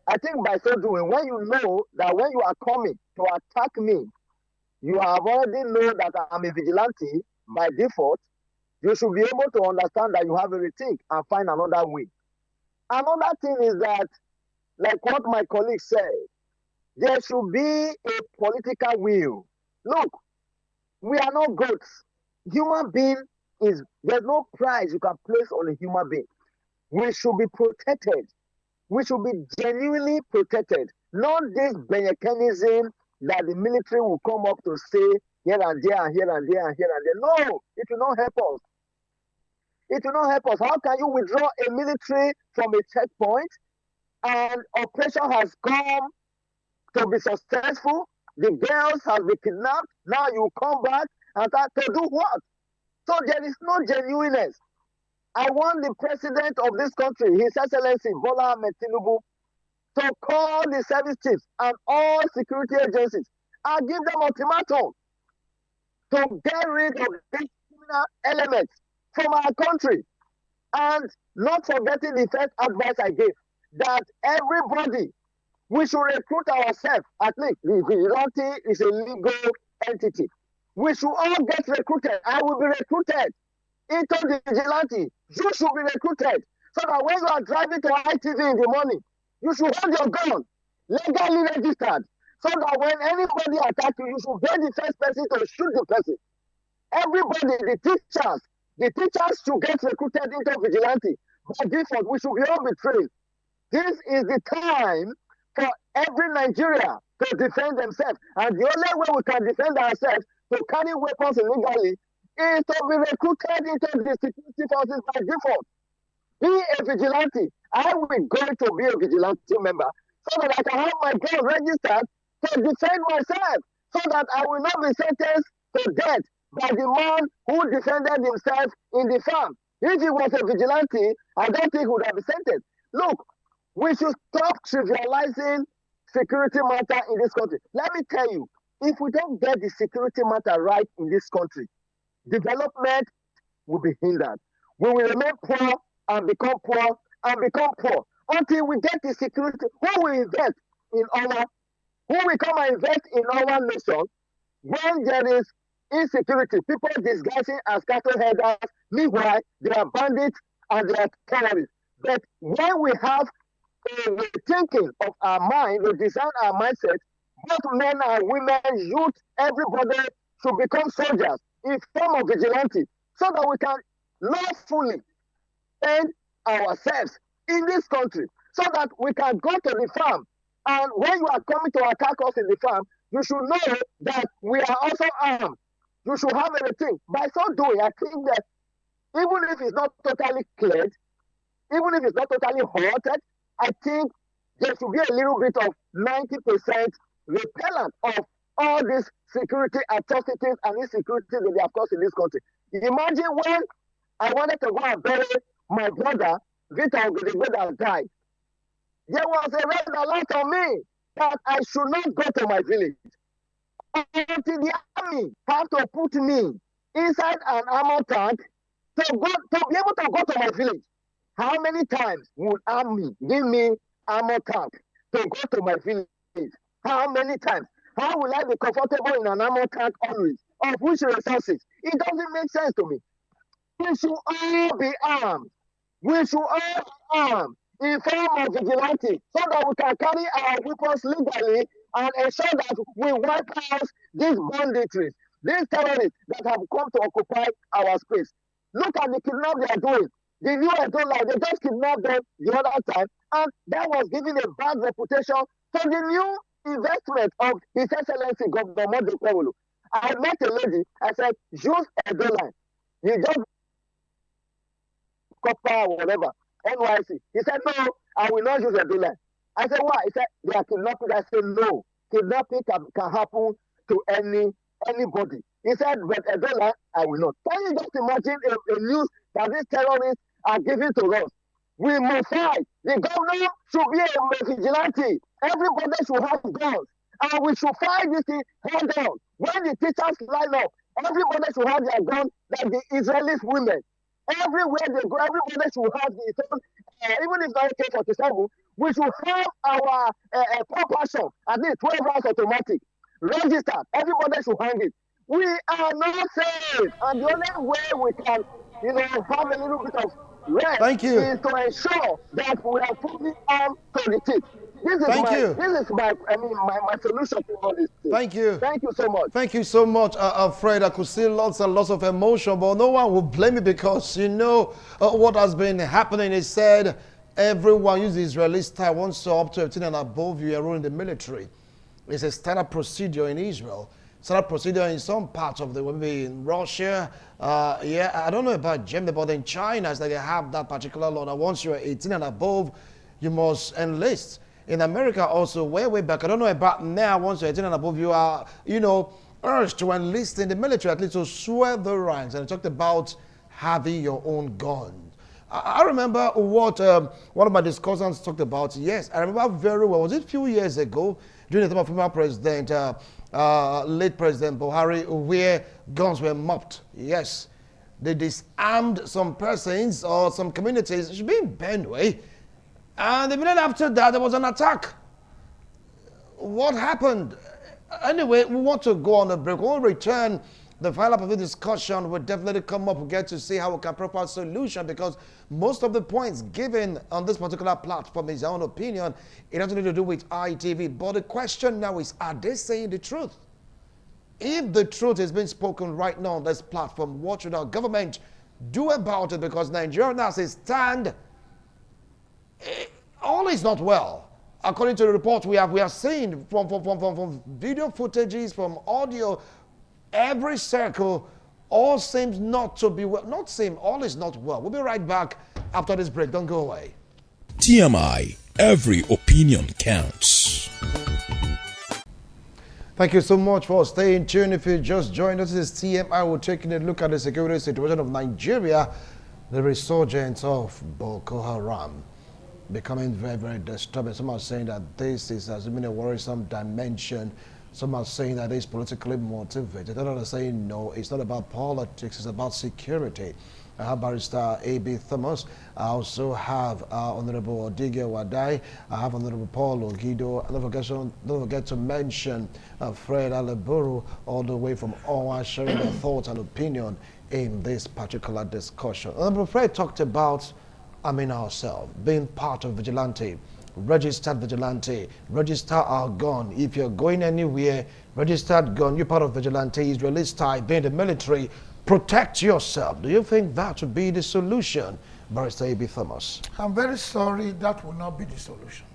I think by so doing, when you know that when you are coming to attack me, you have already known that I'm a vigilante by default, you should be able to understand that you have a rethink and find another way. Another thing is that, like what my colleague said, there should be a political will. Look, we are not goats. Human being there's no price you can place on a human being. We should be protected. We should be genuinely protected. Not this mechanism that the military will come up to say here and there and here and there and here and there. No, it will not help us. It will not help us. How can you withdraw a military from a checkpoint and operation has come to be successful? The girls have been kidnapped. Now you come back and start to do what? So there is no genuineness. I want the president of this country, His Excellency Bola Ahmed Tinubu, to call the service chiefs and all security agencies and give them ultimatum to get rid of these criminal elements from our country. And not forgetting the first advice I gave, that everybody, we should recruit ourselves. At least the vigilante is a legal entity. We should all get recruited. I will be recruited into the vigilante. You should be recruited, so that when you are driving to ITV in the morning, you should hold your gun, legally registered, so that when anybody attacks you, you should be the first person to shoot the person. Everybody, the teachers should get recruited into vigilante. By default, we should be all be trained. This is the time for every Nigeria to defend themselves. And the only way we can defend ourselves, to carry weapons illegally, is to be recruited into the security forces by default. Be a vigilante. I will going to be a vigilante member, so that I can have my gun registered to defend myself, so that I will not be sentenced to death by the man who defended himself in the farm. If he was a vigilante, I don't think he would have been sentenced. Look, we should stop trivializing security matter in this country. Let me tell you, if we don't get the security matter right in this country, development will be hindered. We will remain poor and become poor and become poor until we get the security. Who will invest in our, who will come and invest in our nation when there is insecurity, people disguising as cattle headers, meanwhile they are bandits and they are terrorists. But when we have a rethinking of our mind, we design our mindset, both men and women, youth, everybody should become soldiers in form of vigilante so that we can lawfully end ourselves in this country so that we can go to the farm. And when you are coming to attack us in the farm, you should know that we are also armed. You should have everything. By so doing, I think that even if it's not totally cleared, even if it's not totally halted, I think there should be a little bit of 90% repellent of all these security atrocities and insecurity that they have caused in this country. Imagine when I wanted to go and bury my brother, Victor Ogedegbe, that died. There was a red alert on me that I should not go to my village. Until the army have to put me inside an armor tank to be able to go to my village. How many times would army give me armor tank to go to my village? How many times? How will I be comfortable in an armor tank always? Of which resources? It doesn't make sense to me. We should all be armed. We should all be armed in form of vigilante so that we can carry our weapons legally and ensure that we wipe out these banditries, these terrorists that have come to occupy our space. Look at the kidnap they are doing. The new Ebola, they just kidnapped them the other time, and that was giving a bad reputation to the new investment of His Excellency Governor Modi Kwewulu. I met a lady, I said, use Ebola. He just copper or whatever, NYC. He said, no, I will not use Ebola. I said, why? He said, they are kidnapping. I said, no, kidnapping can happen to anybody. He said, but Ebola, I will not. Can you just imagine a news that these terrorists are giving to us? We must fight. The governor should be a vigilante. Everybody should have guns. And we should fight this thing head on. When the teachers line up, everybody should have their gun like the Israeli women. Everywhere they go, everybody should have the own, even if not AK-47, we should have our propulsion, at least 12 rounds automatic, registered. Everybody should hang it. We are not safe. And the only way we can, have a little bit of rest Thank you. is to ensure that we are fully armed to the teeth. This is my solution to all this thing. Thank you. Thank you so much. Thank you so much, Fred. I could see lots and lots of emotion, but no one will blame me because what has been happening is said everyone uses Israeli style. Once you're up to 18 and above, you are in the military. It's a standard procedure in Israel. Standard procedure in some parts of the world, maybe in Russia. I don't know about Germany, but in China, it's like they have that particular law. Now, once you're 18 and above, you must enlist. In America also, way back, I don't know about now, once you're 18 and above, you are, urged to enlist in the military, at least to swear the ranks. And I talked about having your own gun. I remember what one of my discussants talked about. Yes, I remember very well. Was it a few years ago, during the time of former president, late President Buhari, where guns were mopped? Yes, they disarmed some persons or some communities. It should be in Benue. And the minute after that, there was an attack. What happened? Anyway, we want to go on a break. When we return, the final part of the discussion will definitely come up. We get to see how we can proper solution, because most of the points given on this particular platform is our own opinion. It has nothing to do with ITV. But the question now is, are they saying the truth? If the truth is being spoken right now on this platform, what should our government do about it? Because Nigeria now says stand. All is not well. According to the report we have seen from video footages, from audio, every circle, all seems not to be well. Not seem, all is not well. We'll be right back after this break. Don't go away. TMI, every opinion counts. Thank you so much for staying tuned. If you just joined us, this is TMI. We're taking a look at the security situation of Nigeria, the resurgence of Boko Haram. Becoming very, very disturbing. Some are saying that this is assuming a worrisome dimension. Some are saying that it's politically motivated. Others are saying no, it's not about politics, it's about security. I have Barrister A.B. Thomas. I also have Honorable Odige Wadai. I have Honorable Paul Ogido. Don't forget to mention Fred Aleburu, all the way from Owa, sharing their thoughts and opinion in this particular discussion. Honorable Fred talked about ourselves being part of vigilante. Registered vigilante, register our gun. If you're going anywhere, registered gun, you're part of vigilante, Israeli style, being the military, protect yourself. Do you think that would be the solution, Barrister A.B. Thomas? I'm very sorry, that will not be the solution.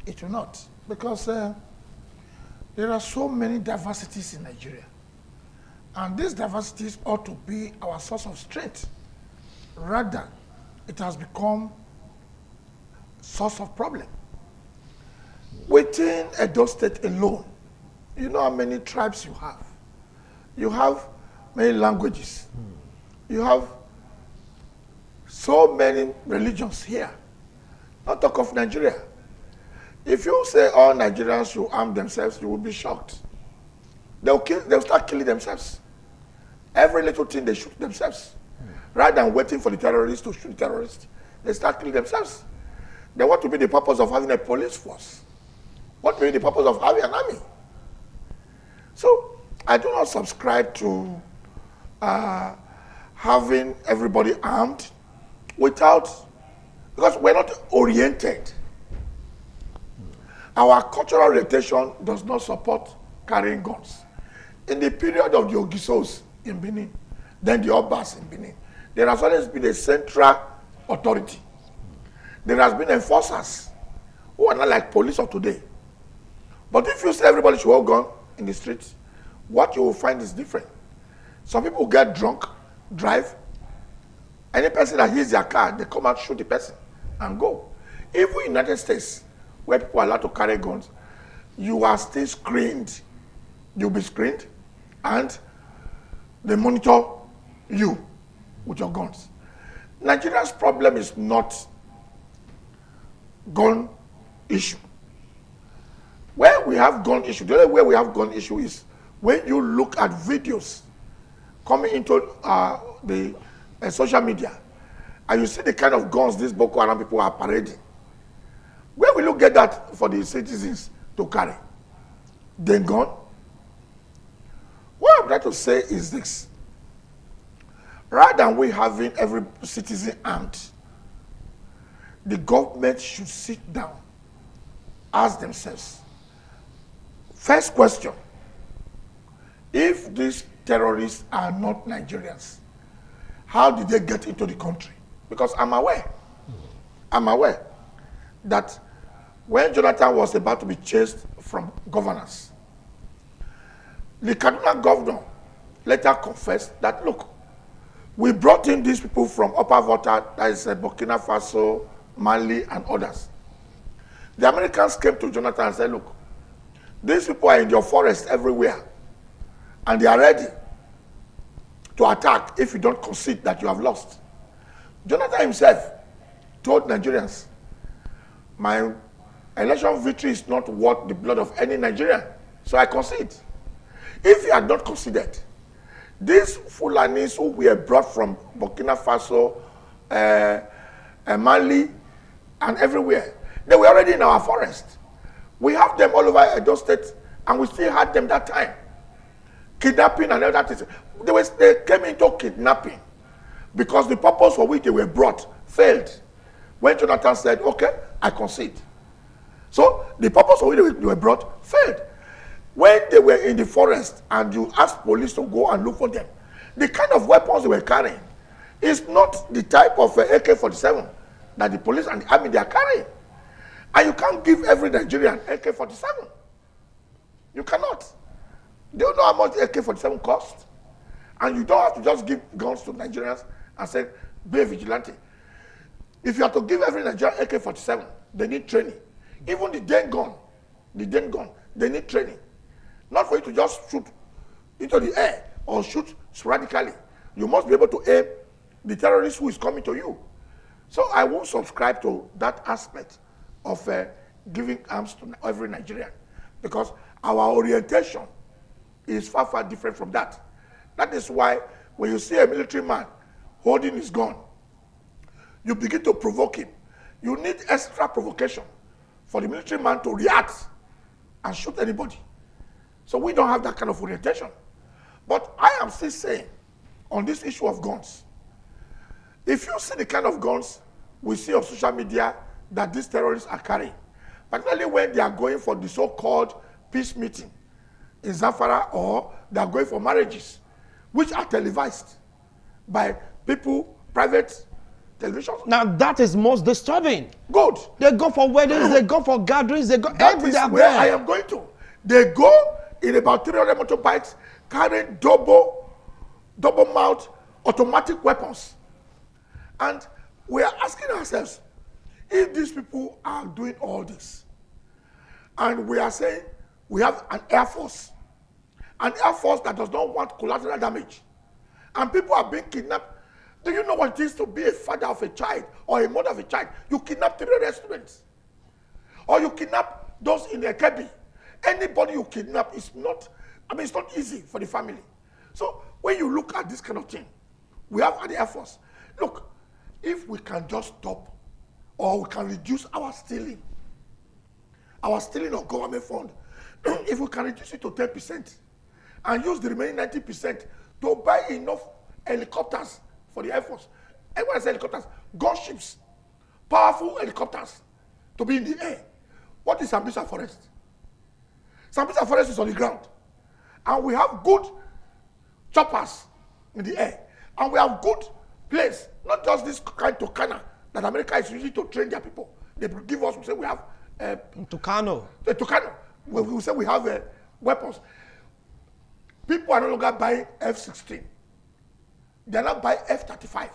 It will not, because there are so many diversities in Nigeria. And these diversities ought to be our source of strength. Rather, it has become source of problem. Within Edo State alone, you know how many tribes you have. You have many languages. You have so many religions here. Not talk of Nigeria. If you say all Nigerians should arm themselves, you will be shocked. They'll start killing themselves. Every little thing they shoot themselves. Rather than waiting for the terrorists to shoot terrorists, they start killing themselves. Then what will be the purpose of having a police force? What will be the purpose of having an army? So I do not subscribe to having everybody armed because we're not oriented. Our cultural orientation does not support carrying guns. In the period of the Ogisos in Benin, then the Obas in Benin, there has always been a central authority. There has been enforcers who are not like police of today. But if you say everybody should hold gun in the streets, what you will find is different. Some people get drunk, drive. Any person that hits their car, they come out, shoot the person, and go. Even in the United States, where people are allowed to carry guns, you are still screened. You'll be screened, and they monitor you with your guns. Nigeria's problem is not gun issue. Where we have gun issue, the only way we have gun issue is when you look at videos coming into the social media, and you see the kind of guns these Boko Haram people are parading. Where will you get that for the citizens to carry? Then gun? What I'm trying to say is this. Rather than we having every citizen armed, the government should sit down, ask themselves. First question, if these terrorists are not Nigerians, how did they get into the country? Because I'm aware that when Jonathan was about to be chased from governors, the Kaduna governor later confessed that, look, we brought in these people from Upper Volta, that is Burkina Faso, Mali, and others. The Americans came to Jonathan and said, look, these people are in your forest everywhere, and they are ready to attack if you don't concede that you have lost. Jonathan himself told Nigerians, my election victory is not worth the blood of any Nigerian, so I concede. If you had not conceded, these Fulanis who were brought from Burkina Faso, Mali, and everywhere, they were already in our forest. We have them all over Edo State, and we still had them that time. Kidnapping and other things. They came into kidnapping because the purpose for which they were brought failed. When Jonathan said, okay, I concede. So the purpose for which they were brought failed. When they were in the forest and you asked police to go and look for them, the kind of weapons they were carrying is not the type of AK-47 that the police and the army they are carrying. And you can't give every Nigerian AK-47. You cannot. Do you know how much AK-47 costs? And you don't have to just give guns to Nigerians and say, be a vigilante. If you have to give every Nigerian AK-47, they need training. Even the den gun, they need training. Not for you to just shoot into the air or shoot sporadically. You must be able to aim the terrorist who is coming to you. So I won't subscribe to that aspect of giving arms to every Nigerian, because our orientation is far, far different from that. That is why when you see a military man holding his gun. You begin to provoke him. You need extra provocation for the military man to react and shoot anybody. So we don't have that kind of orientation. But I am still saying, on this issue of guns, if you see the kind of guns we see on social media that these terrorists are carrying, particularly when they are going for the so-called peace meeting in Zamfara, or they are going for marriages, which are televised by people, private television. Now that is most disturbing. Good. They go for weddings, they go for gatherings, they go That every is day. where I am going to. They go in about 300 motorbikes carrying double-mouth automatic weapons. And we are asking ourselves, if these people are doing all this, and we are saying we have an air force that does not want collateral damage, and people are being kidnapped. Do you know what it is to be a father of a child or a mother of a child? You kidnap 300 students, or you kidnap those in a cabin. Anybody you kidnap is not, it's not easy for the family. So when you look at this kind of thing, we have at the Air Force, look, if we can just stop, or we can reduce our stealing of government fund, if we can reduce it to 10% and use the remaining 90% to buy enough helicopters for the Air Force. Everyone says helicopters, gunships, powerful helicopters to be in the air. What is Sambisa Forest? Sambisa Forest is on the ground. And we have good choppers in the air. And we have good place, not just this kind of Tucana that America is using to train their people. They give us, we say we have Tucano. Tucano. We say we have weapons. People are no longer buying F-16. They are not buying F-35.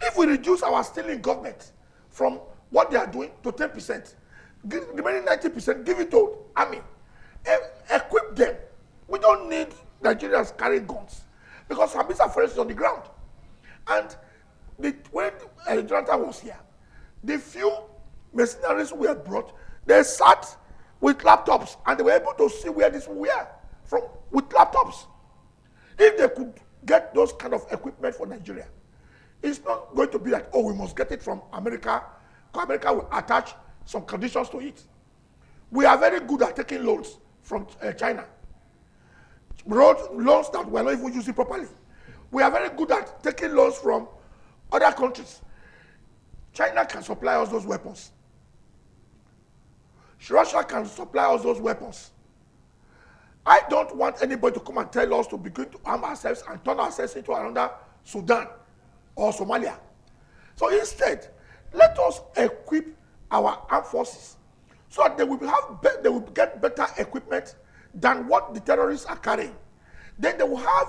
If we reduce our stealing government from what they are doing to 10%, the remaining 90%, give it to army. Equip them. We don't need Nigerians carrying guns, because Sambisa Forest is on the ground. And when Jonathan was here, the few mercenaries were brought, they sat with laptops and they were able to see where these were from with laptops. If they could get those kind of equipment for Nigeria, it's not going to be like, oh, we must get it from America, because America will attach some conditions to it. We are very good at taking loans from China. Loans that we're not even using properly. We are very good at taking loans from other countries. China can supply us those weapons. Russia can supply us those weapons. I don't want anybody to come and tell us to begin to arm ourselves and turn ourselves into another Sudan or Somalia. So instead, let us equip our armed forces so that they will get better equipment than what the terrorists are carrying. Then they will have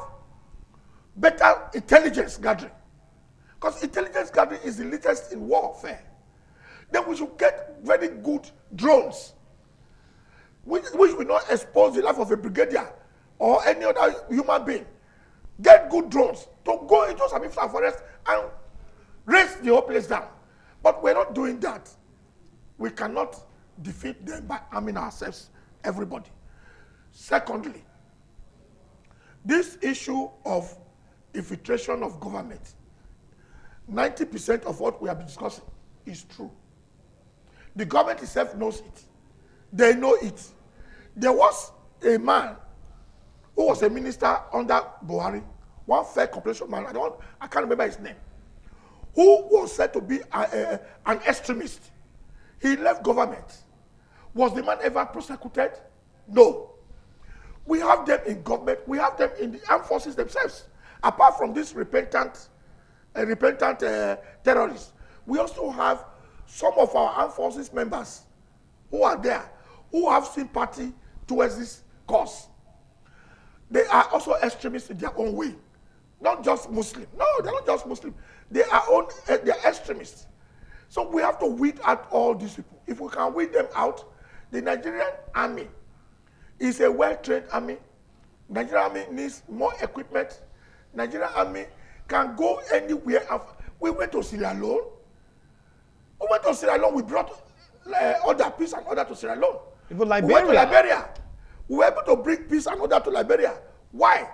better intelligence gathering. Because intelligence gathering is the latest in warfare. Then we should get very good drones, which will not expose the life of a brigadier or any other human being. Get good drones to go into Sambisa Forest and raise the whole place down. But we're not doing that. We cannot defeat them by arming ourselves, everybody. Secondly, this issue of infiltration of government, 90% of what we have been discussing is true. The government itself knows it. They know it. There was a man who was a minister under Buhari, one fair complexion man, I can't remember his name, who was said to be an extremist. He left government. Was the man ever prosecuted? No. We have them in government. We have them in the armed forces themselves. Apart from these repentant terrorists, we also have some of our armed forces members who are there, who have sympathy towards this cause. They are also extremists in their own way. Not just Muslim. No, they're not just Muslim. They're extremists. So we have to weed out all these people. If we can weed them out, the Nigerian army is a well-trained army. Nigerian army needs more equipment. Nigerian army can go anywhere. We went to Sierra Leone. We brought order, peace and order to Sierra Leone. Even Liberia. We went to Liberia. We were able to bring peace and order to Liberia. Why?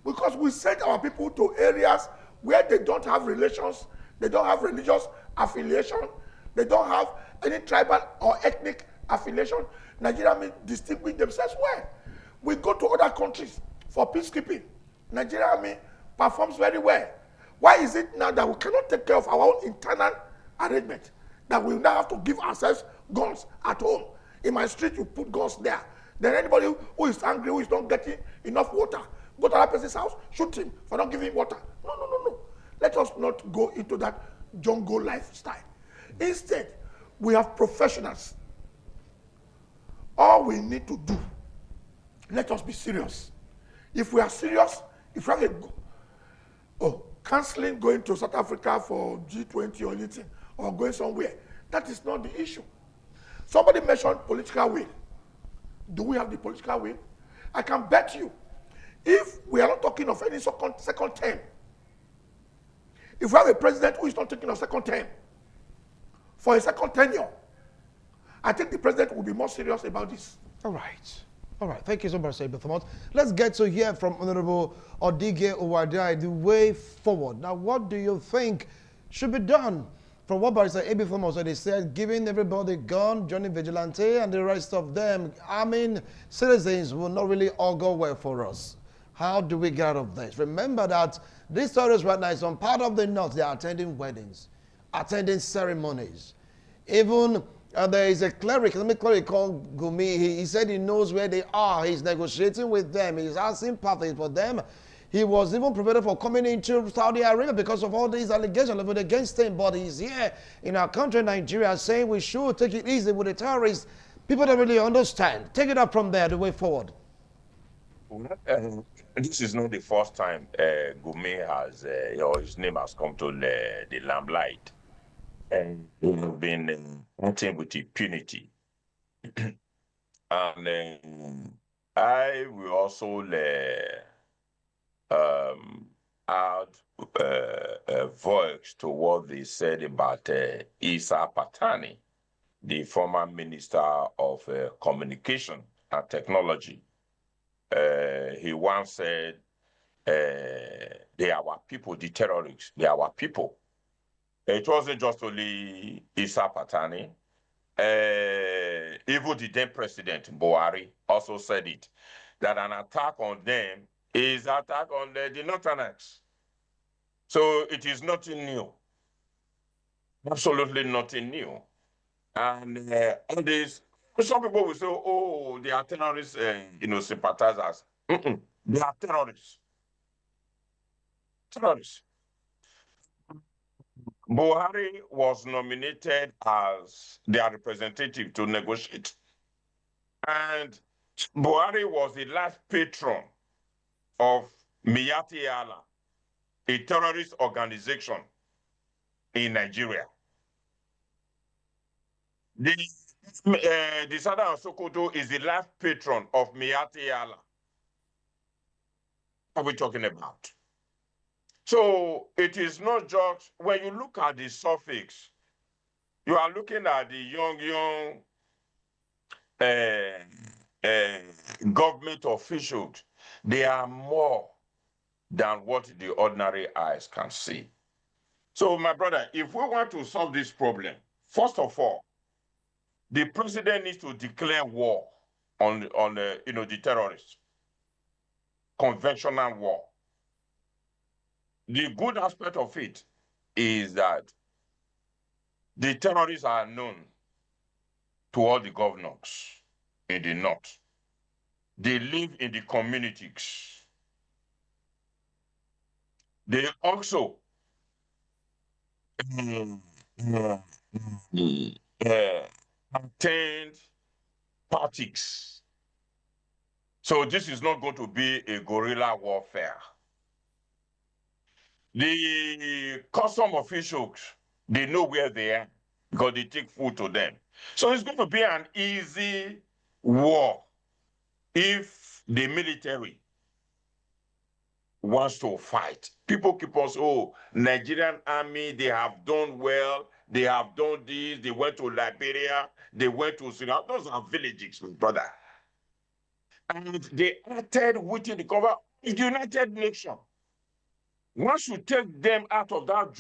Because we sent our people to areas where they don't have relations, they don't have religious affiliation, they don't have any tribal or ethnic affiliation. Nigeria Army distinguish themselves well. We go to other countries for peacekeeping. Nigeria Army performs very well. Why is it now that we cannot take care of our own internal arrangement, that we now have to give ourselves guns at home? In my street, you put guns there. Then anybody who is angry, who is not getting enough water, go to that person's house, shoot him for not giving him water. No, no, no, no. Let us not go into that jungle lifestyle. Instead, we have professionals. All we need to do, let us be serious. If we are serious, if we have canceling going to South Africa for G20 or anything, or going somewhere, that is not the issue. Somebody mentioned political will. Do we have the political will? I can bet you, if we are not talking of any second term, if we have a president who is not taking a second term for a second tenure, I think the president will be more serious about this. All right. All right. Thank you so much, Sabi Thomas. Let's get to hear from Honorable Odige Owadai, the way forward. Now, what do you think should be done? From what Barrister A.B. Thomas said, he said, giving everybody gun, joining vigilante, and the rest of them, arming citizens will not really all go well for us. How do we get out of this? Remember that these stories right now is on part of the north. They are attending weddings, attending ceremonies. Even there is a cleric, let me cleric called Gumi. He said he knows where they are. He's negotiating with them. He's asking sympathy for them. He was even prevented from coming into Saudi Arabia because of all these allegations leveled against him. But he's here in our country, Nigeria, saying we should take it easy with the terrorists. People don't really understand. Take it up from there, the way forward. This is not the first time Gumi has, his name has come to the limelight. And he's been acting with impunity. And I will also add a voice to what they said about Isa Patani, the former Minister of Communication and Technology. He once said, they are our people, the terrorists, they are our people. It wasn't just only Isa Patani. Even the then President Buhari also said it, that an attack on them is an attack on the Northerners. So it is nothing new. Absolutely nothing new. And on this, some people will say, oh, they are terrorists, sympathizers. They are terrorists. Terrorists. Buhari was nominated as their representative to negotiate. And Buhari was the last patron of Miyati Allah, a terrorist organization in Nigeria. The Southern Sokoto is the last patron of Miyati Allah. What are we talking about? So it is not just, when you look at the suffix, you are looking at the young government officials. They are more than what the ordinary eyes can see. So my brother, if we want to solve this problem, first of all, the president needs to declare war on the terrorists, conventional war. The good aspect of it is that the terrorists are known to all the governors in the north. They live in the communities. They also attend parties. So this is not going to be a guerrilla warfare. The custom officials, they know where they are because they take food to them. So it's going to be an easy war if the military wants to fight. People keep on saying, oh, Nigerian army, they have done well, they have done this, they went to Liberia, they went to Syria. Those are villages, brother. And they acted within the cover of the United Nations. Once you take them out of that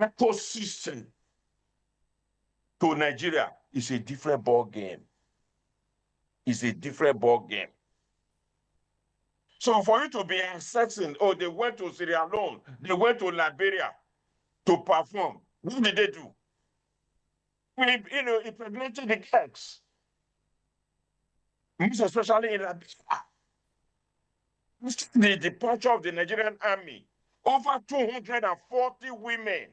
ecosystem to Nigeria, it's a different ball game. It's a different ball game. So for you to be assessing, oh, they went to Sierra Leone, they went to Liberia to perform. What did they do? Impregnated the girls, most especially in Liberia. The departure of the Nigerian army, over 240 women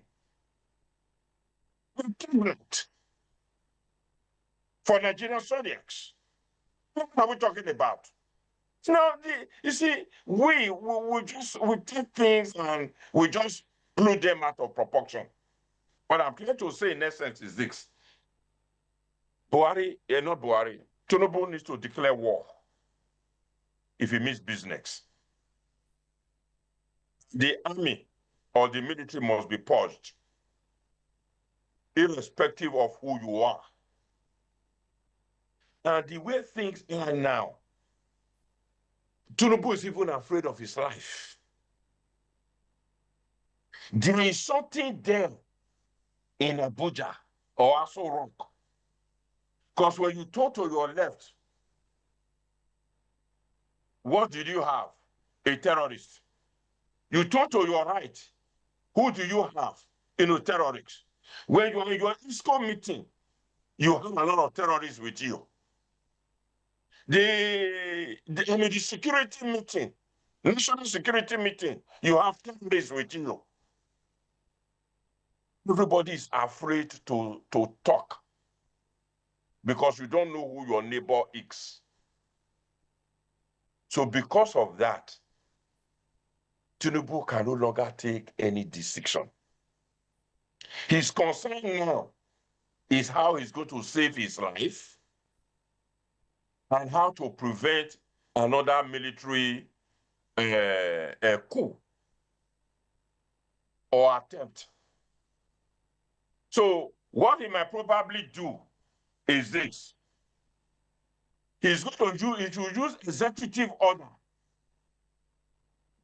were pregnant for Nigerian soldiers. What are we talking about? Now, you see, we take things and we just blew them out of proportion. What I'm trying to say in essence is this. Buhari, not Buhari, Tinubu needs to declare war if he means business. The army or the military must be purged, irrespective of who you are. And the way things are now, Tinubu is even afraid of his life. There is something there in Abuja or Aso Rock. Because when you turn to your left, what did you have? A terrorist. You turn to your right, who do you have? Terrorists. When you're in your ISCO meeting, you have a lot of terrorists with you. The security meeting, national security meeting, you have terrorists with you. Everybody is afraid to talk because you don't know who your neighbor is. So because of that, Tinubu can no longer take any decision. His concern now is how he's going to save his life and how to prevent another military coup or attempt. So what he might probably do is this. He's going to use executive order.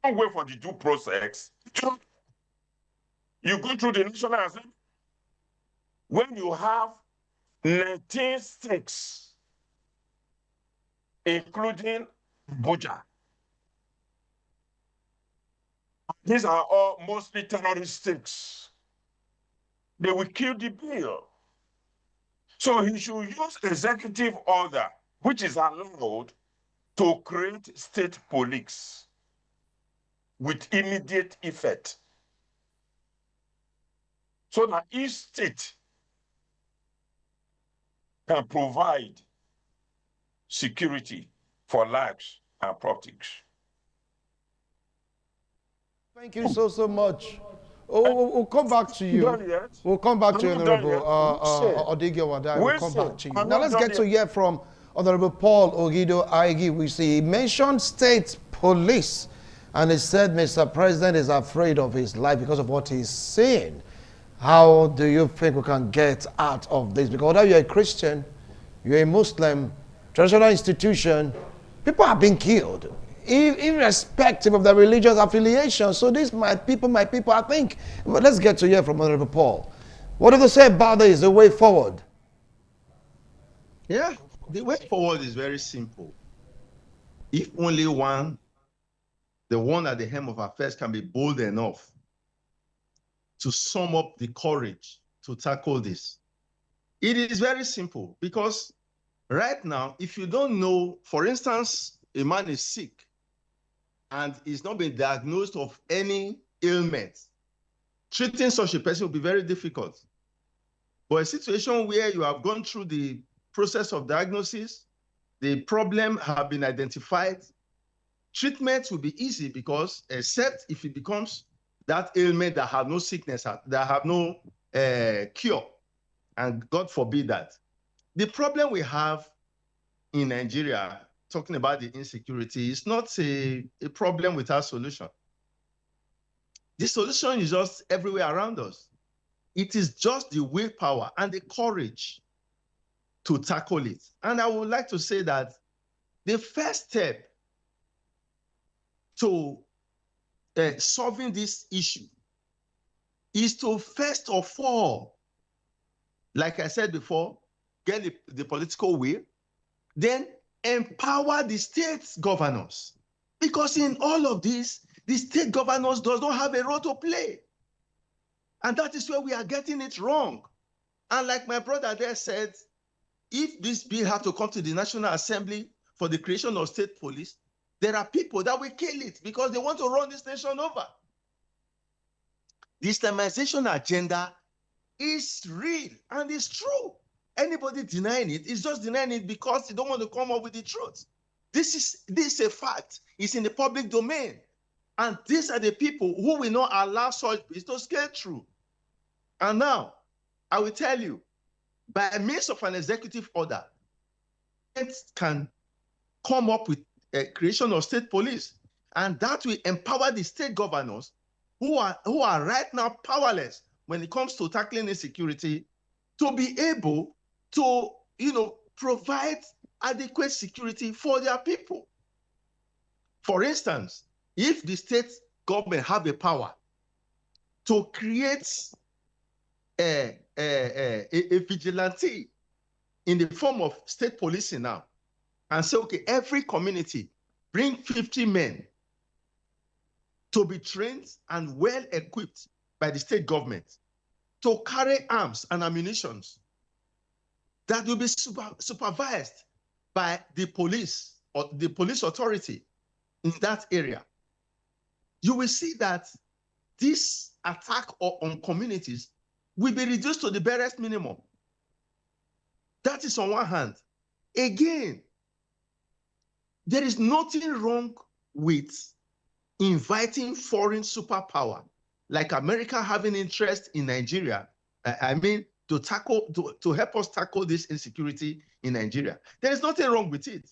Don't wait for the due process. You go through the National Assembly. When you have 19 states, including Abuja, these are all mostly terrorist states. They will kill the bill. So he should use executive order, which is allowed to create state police with immediate effect. So that each state can provide security for lives and properties. Thank you so much. We'll come back to you. We'll come back to you, Honorable Odigio Wadai. We'll come back to you. Now let's get to hear from Honorable Paul Ogido Aigi. We see he mentioned state police, and he said Mr. President is afraid of his life because of what he's seeing. How do you think we can get out of this? Because whether you're a Christian, you're a Muslim, traditional institution, people are being killed, irrespective of their religious affiliation. So these my people, I think. But let's get to hear from Honorable Paul. What do they say about this, the way forward? Yeah, the way forward is very simple. If only one, the one at the helm of affairs, can be bold enough to sum up the courage to tackle this. It is very simple because right now, if you don't know, for instance, a man is sick and is not been diagnosed of any ailment, treating such a person will be very difficult. But a situation where you have gone through the process of diagnosis, the problem have been identified, treatment will be easy because except if it becomes that ailment that have no sickness, that have no cure, and God forbid that. The problem we have in Nigeria, talking about the insecurity, is not a problem without solution. The solution is just everywhere around us. It is just the willpower and the courage to tackle it. And I would like to say that the first step to solving this issue is to first of all, like I said before, get the political will, then empower the state governors. Because in all of this, the state governors does not have a role to play. And that is where we are getting it wrong. And like my brother there said, if this bill have to come to the National Assembly for the creation of state police, there are people that will kill it because they want to run this nation over. The Islamization agenda is real and it's true. Anybody denying it is just denying it because they don't want to come up with the truth. This is a fact. It's in the public domain. And these are the people who will not allow such bills to scale through. And now, I will tell you, by means of an executive order, it can come up with a creation of state police, and that will empower the state governors who are right now powerless when it comes to tackling insecurity to be able to, provide adequate security for their people. For instance, if the state government have a power to create a vigilante in the form of state policing now, and say, okay, every community bring 50 men to be trained and well equipped by the state government to carry arms and ammunition that will be supervised by the police or the police authority in that area. You will see that this attack on communities will be reduced to the barest minimum. That is on one hand. Again, there is nothing wrong with inviting foreign superpower, like America having interest in Nigeria, to help us tackle this insecurity in Nigeria. There is nothing wrong with it.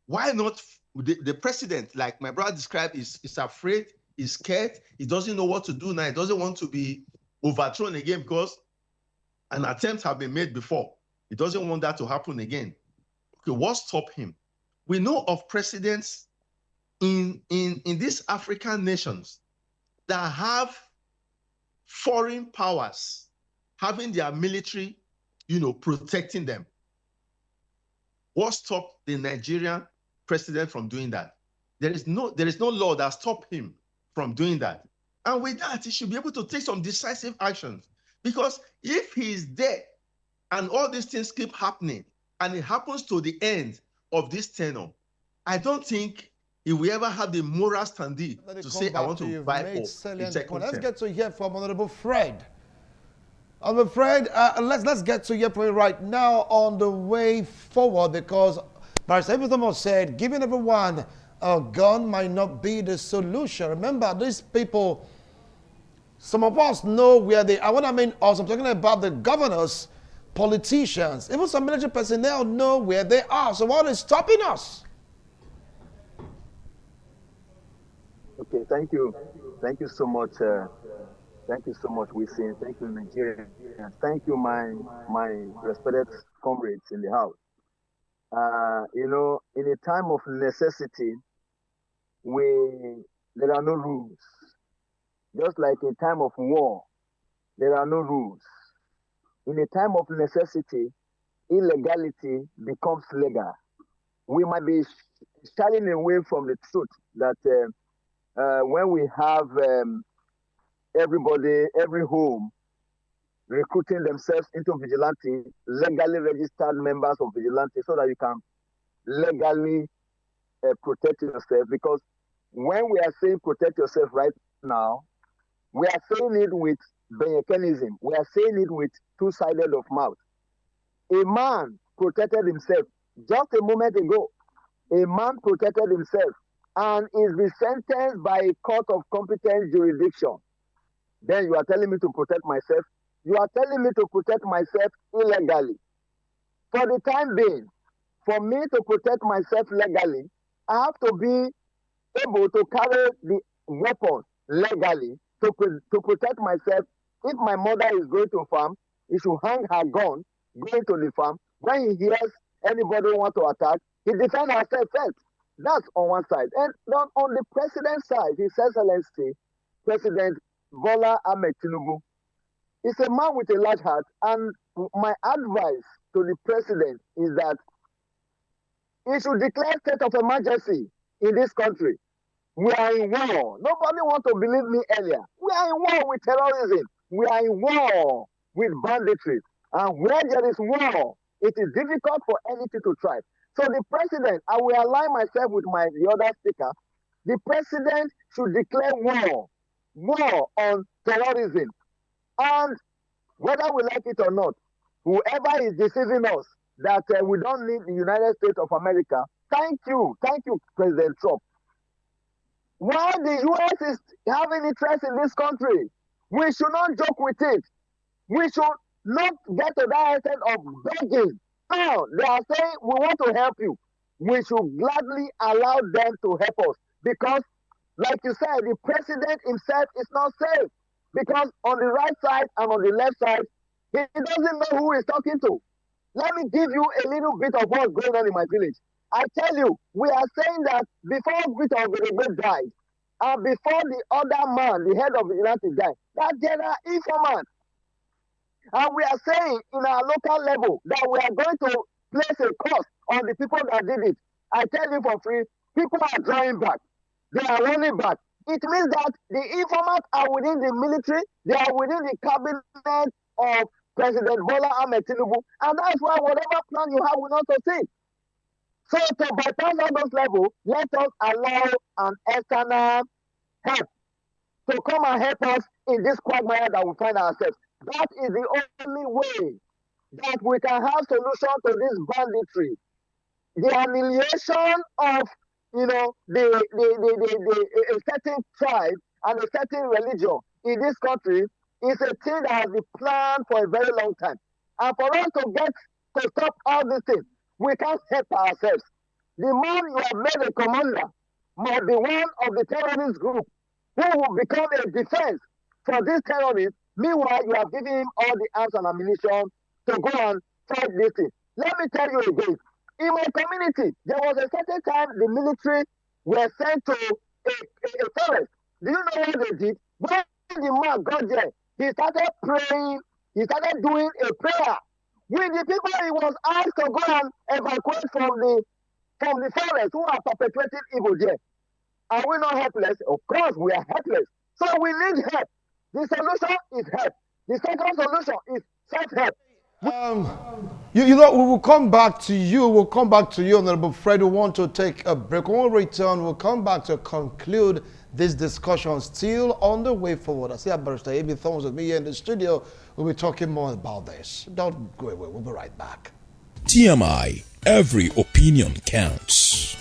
Why not? The president, like my brother described, is afraid, is scared, he doesn't know what to do now, he doesn't want to be overthrown again because an attempt has been made before. He doesn't want that to happen again. Okay, what stopped him? We know of presidents in these African nations that have foreign powers having their military, protecting them. What stopped the Nigerian president from doing that? There is no law that stopped him from doing that. And with that, he should be able to take some decisive actions. Because if he is there and all these things keep happening, and it happens to the end of this tenure, I don't think he will ever have the moral standing to say, I want to buy for a second term. Let's get to hear from Honorable Fred. Honorable Fred, let's get to your point right now on the way forward, because Barrister Everton said giving everyone a gun might not be the solution. Remember, these people, some of us know where they are. What I mean, also, I'm talking about the governors, politicians, even some military personnel know where they are. So what is stopping us? Okay, thank you. Thank you so much. Thank you so much, Wisin. Thank you, Nigeria. Thank you, my respected comrades in the house. In a time of necessity, there are no rules. Just like in time of war, there are no rules. In a time of necessity, illegality becomes legal. We might be shying away from the truth that when we have everybody, every home, recruiting themselves into vigilante, legally registered members of vigilante, so that you can legally protect yourself. Because when we are saying protect yourself right now, we are saying it with mechanism. We are saying it with two-sided of mouth. A man protected himself just a moment ago. A man protected himself and is be sentenced by a court of competent jurisdiction. Then you are telling me to protect myself. You are telling me to protect myself illegally. For the time being, for me to protect myself legally, I have to be able to carry the weapon legally to protect myself. If my mother is going to farm, he should hang her gun going to the farm. When he hears anybody want to attack, he defends herself first. That's on one side. And then on the president's side, His Excellency, President Bola Ahmed Tinubu. He's a man with a large heart, and my advice to the president is that he should declare state of emergency in this country. We are in war. Nobody wants to believe me earlier. We are in war with terrorism. We are in war with banditry. And where there is war, it is difficult for anything to thrive. So the president, I will align myself with the other speaker, the president should declare war on terrorism. And whether we like it or not, whoever is deceiving us that we don't need the United States of America, thank you, President Trump. While the U.S. is having interest in this country, we should not joke with it. We should not get to that extent of begging. Now, they are saying, we want to help you. We should gladly allow them to help us. Because, like you said, the president himself is not safe. Because on the right side and on the left side, he doesn't know who he's talking to. Let me give you a little bit of what's going on in my village. I tell you, we are saying that before Victor Ogedegbe died, and before the other man, the head of the United died, that there are informants. And we are saying in our local level that we are going to place a cost on the people that did it. I tell you for free, people are drawing back. They are running back. It means that the informants are within the military, they are within the cabinet of President Bola Ahmed Tinubu, and that's why whatever plan you have will not succeed. So to bypass all those levels, let us allow an external help to come and help us in this quagmire that we find ourselves. That is the only way that we can have solution to this banditry. The annihilation of a certain tribe and a certain religion in this country is a thing that has been planned for a very long time. And for us to stop all these things, we can't help ourselves. The man you have made a commander might be one of the terrorist group who will become a defense for these terrorists. Meanwhile, you have given him all the arms and ammunition to go and fight this thing. Let me tell you again, in my community, there was a certain time the military were sent to a forest. Do you know what they did? When the man got there, he started praying, he started doing a prayer. With the people he was asked to go and evacuate from the forest who are perpetrating evil there. Are we not helpless? Of course we are helpless. So we need help. The solution is help. The second solution is self-help. We will come back to you. We'll come back to you, Honorable Fred. We want to take a break. When we return, we'll come back to conclude this discussion still on the way forward. I see Barrister A.B. Thomas with me here in the studio. We'll be talking more about this. Don't go away. We'll be right back. TMI, every opinion counts.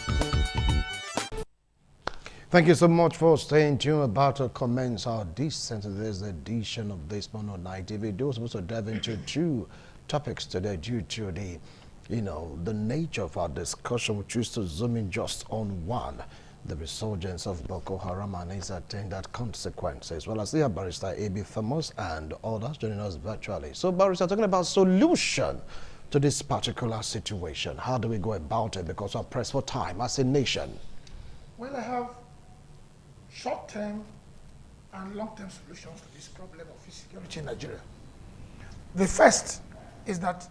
Thank you so much for staying tuned. About to commence our this edition of This Man on Night TV. We're supposed to dive into two topics today due to the nature of our discussion. We choose to zoom in just on one, the resurgence of Boko Haram and its attendant consequences. Well, I see Barrister A.B. Thomas and others joining us virtually. So, Barrister, talking about solution to this particular situation. How do we go about it? Because we're pressed for time as a nation. Well, I have short-term and long-term solutions to this problem of insecurity in Nigeria. The first is that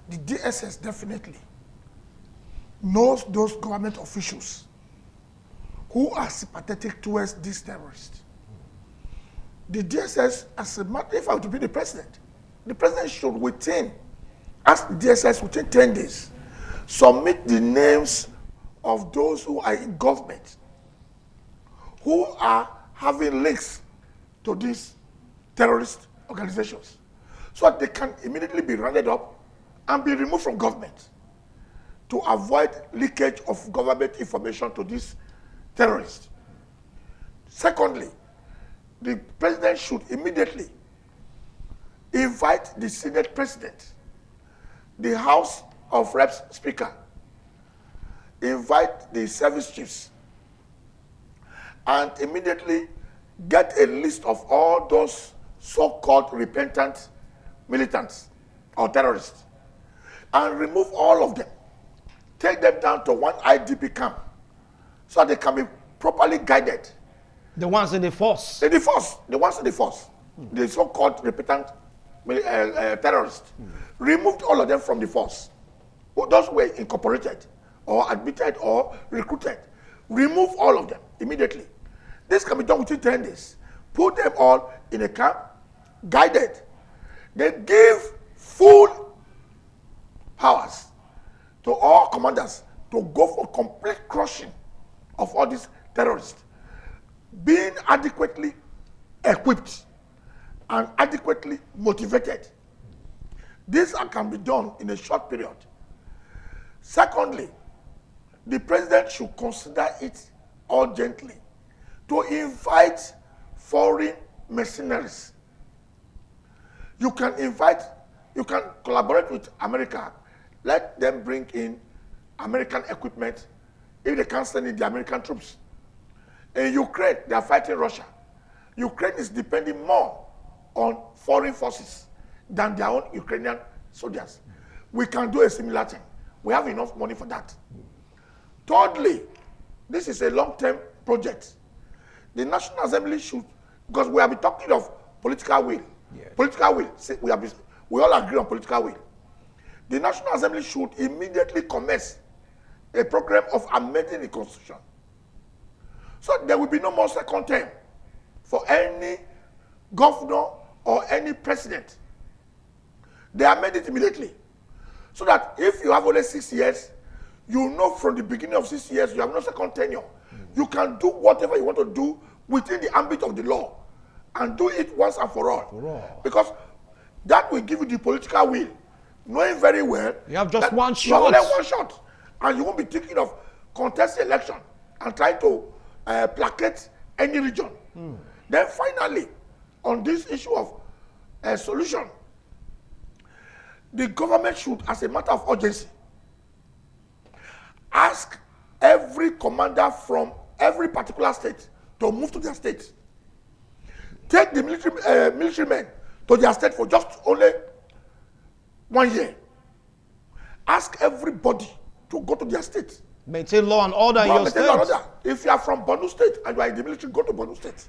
the DSS definitely knows those government officials who are sympathetic towards these terrorists. The DSS, as a matter of fact, to be the president should ask the DSS within 10 days, submit the names of those who are in government who are having links to these terrorist organizations, so that they can immediately be rounded up and be removed from government to avoid leakage of government information to these terrorists. Secondly, the president should immediately invite the Senate president, the House of Reps speaker, invite the service chiefs, and immediately get a list of all those so-called repentant militants or terrorists and remove all of them. Take them down to one IDP camp so they can be properly guided. The ones in the force. In the force, the ones in the force, the so-called repentant terrorists, removed all of them from the force. Those were incorporated or admitted or recruited. Remove all of them immediately. This can be done within 10 days. Put them all in a camp, guided. Then give full powers to all commanders to go for complete crushing of all these terrorists, being adequately equipped and adequately motivated. This can be done in a short period. Secondly, the president should consider it urgently to invite foreign mercenaries. You can collaborate with America. Let them bring in American equipment if they can't send in the American troops. In Ukraine, they are fighting Russia. Ukraine is depending more on foreign forces than their own Ukrainian soldiers. We can do a similar thing. We have enough money for that. Thirdly, this is a long-term project. The National Assembly should, because we have been talking of political will. Yes. Political will. See, we all agree on political will. The National Assembly should immediately commence a program of amending the Constitution. So there will be no more second term for any governor or any president. They amend it immediately. So that if you have only 6 years, you know from the beginning of 6 years you have no second tenure. You can do whatever you want to do within the ambit of the law and do it once and for all. Because that will give you the political will, knowing very well you have just one shot. You have only one shot. And you won't be thinking of contesting election and trying to placate any region. Then finally, on this issue of solution, the government should, as a matter of urgency, ask every commander from every particular state to move to their state. Take the military men to their state for just only 1 year. Ask everybody to go to their state. Maintain law and order in your state. If you are from Borno State and you are in the military, go to Borno State.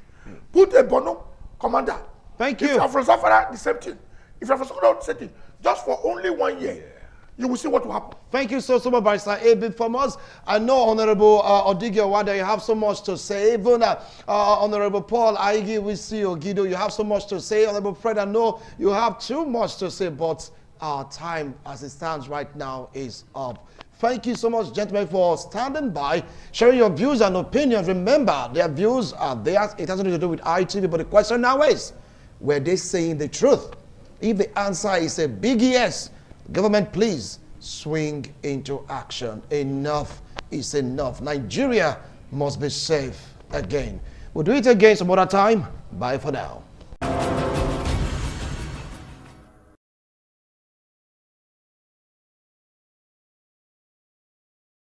Put a Borno commander. Thank you. If you are from Zamfara, the same thing. If you are from Sokoto, the same thing. Just for only 1 year. You will see what will happen. Thank you so much, Barrister A.B. from us. I know, Honorable Odigi Owada, you have so much to say. Even Honorable Paul Aigi, we see Ogido, you have so much to say. Honorable Fred, I know you have too much to say, but our time as it stands right now is up. Thank you so much, gentlemen, for standing by, sharing your views and opinions. Remember, their views are theirs. It has nothing to do with ITV, but the question now is, were they saying the truth? If the answer is a big yes, government, please swing into action. Enough is enough. Nigeria must be safe again. We'll do it again some other time. Bye for now.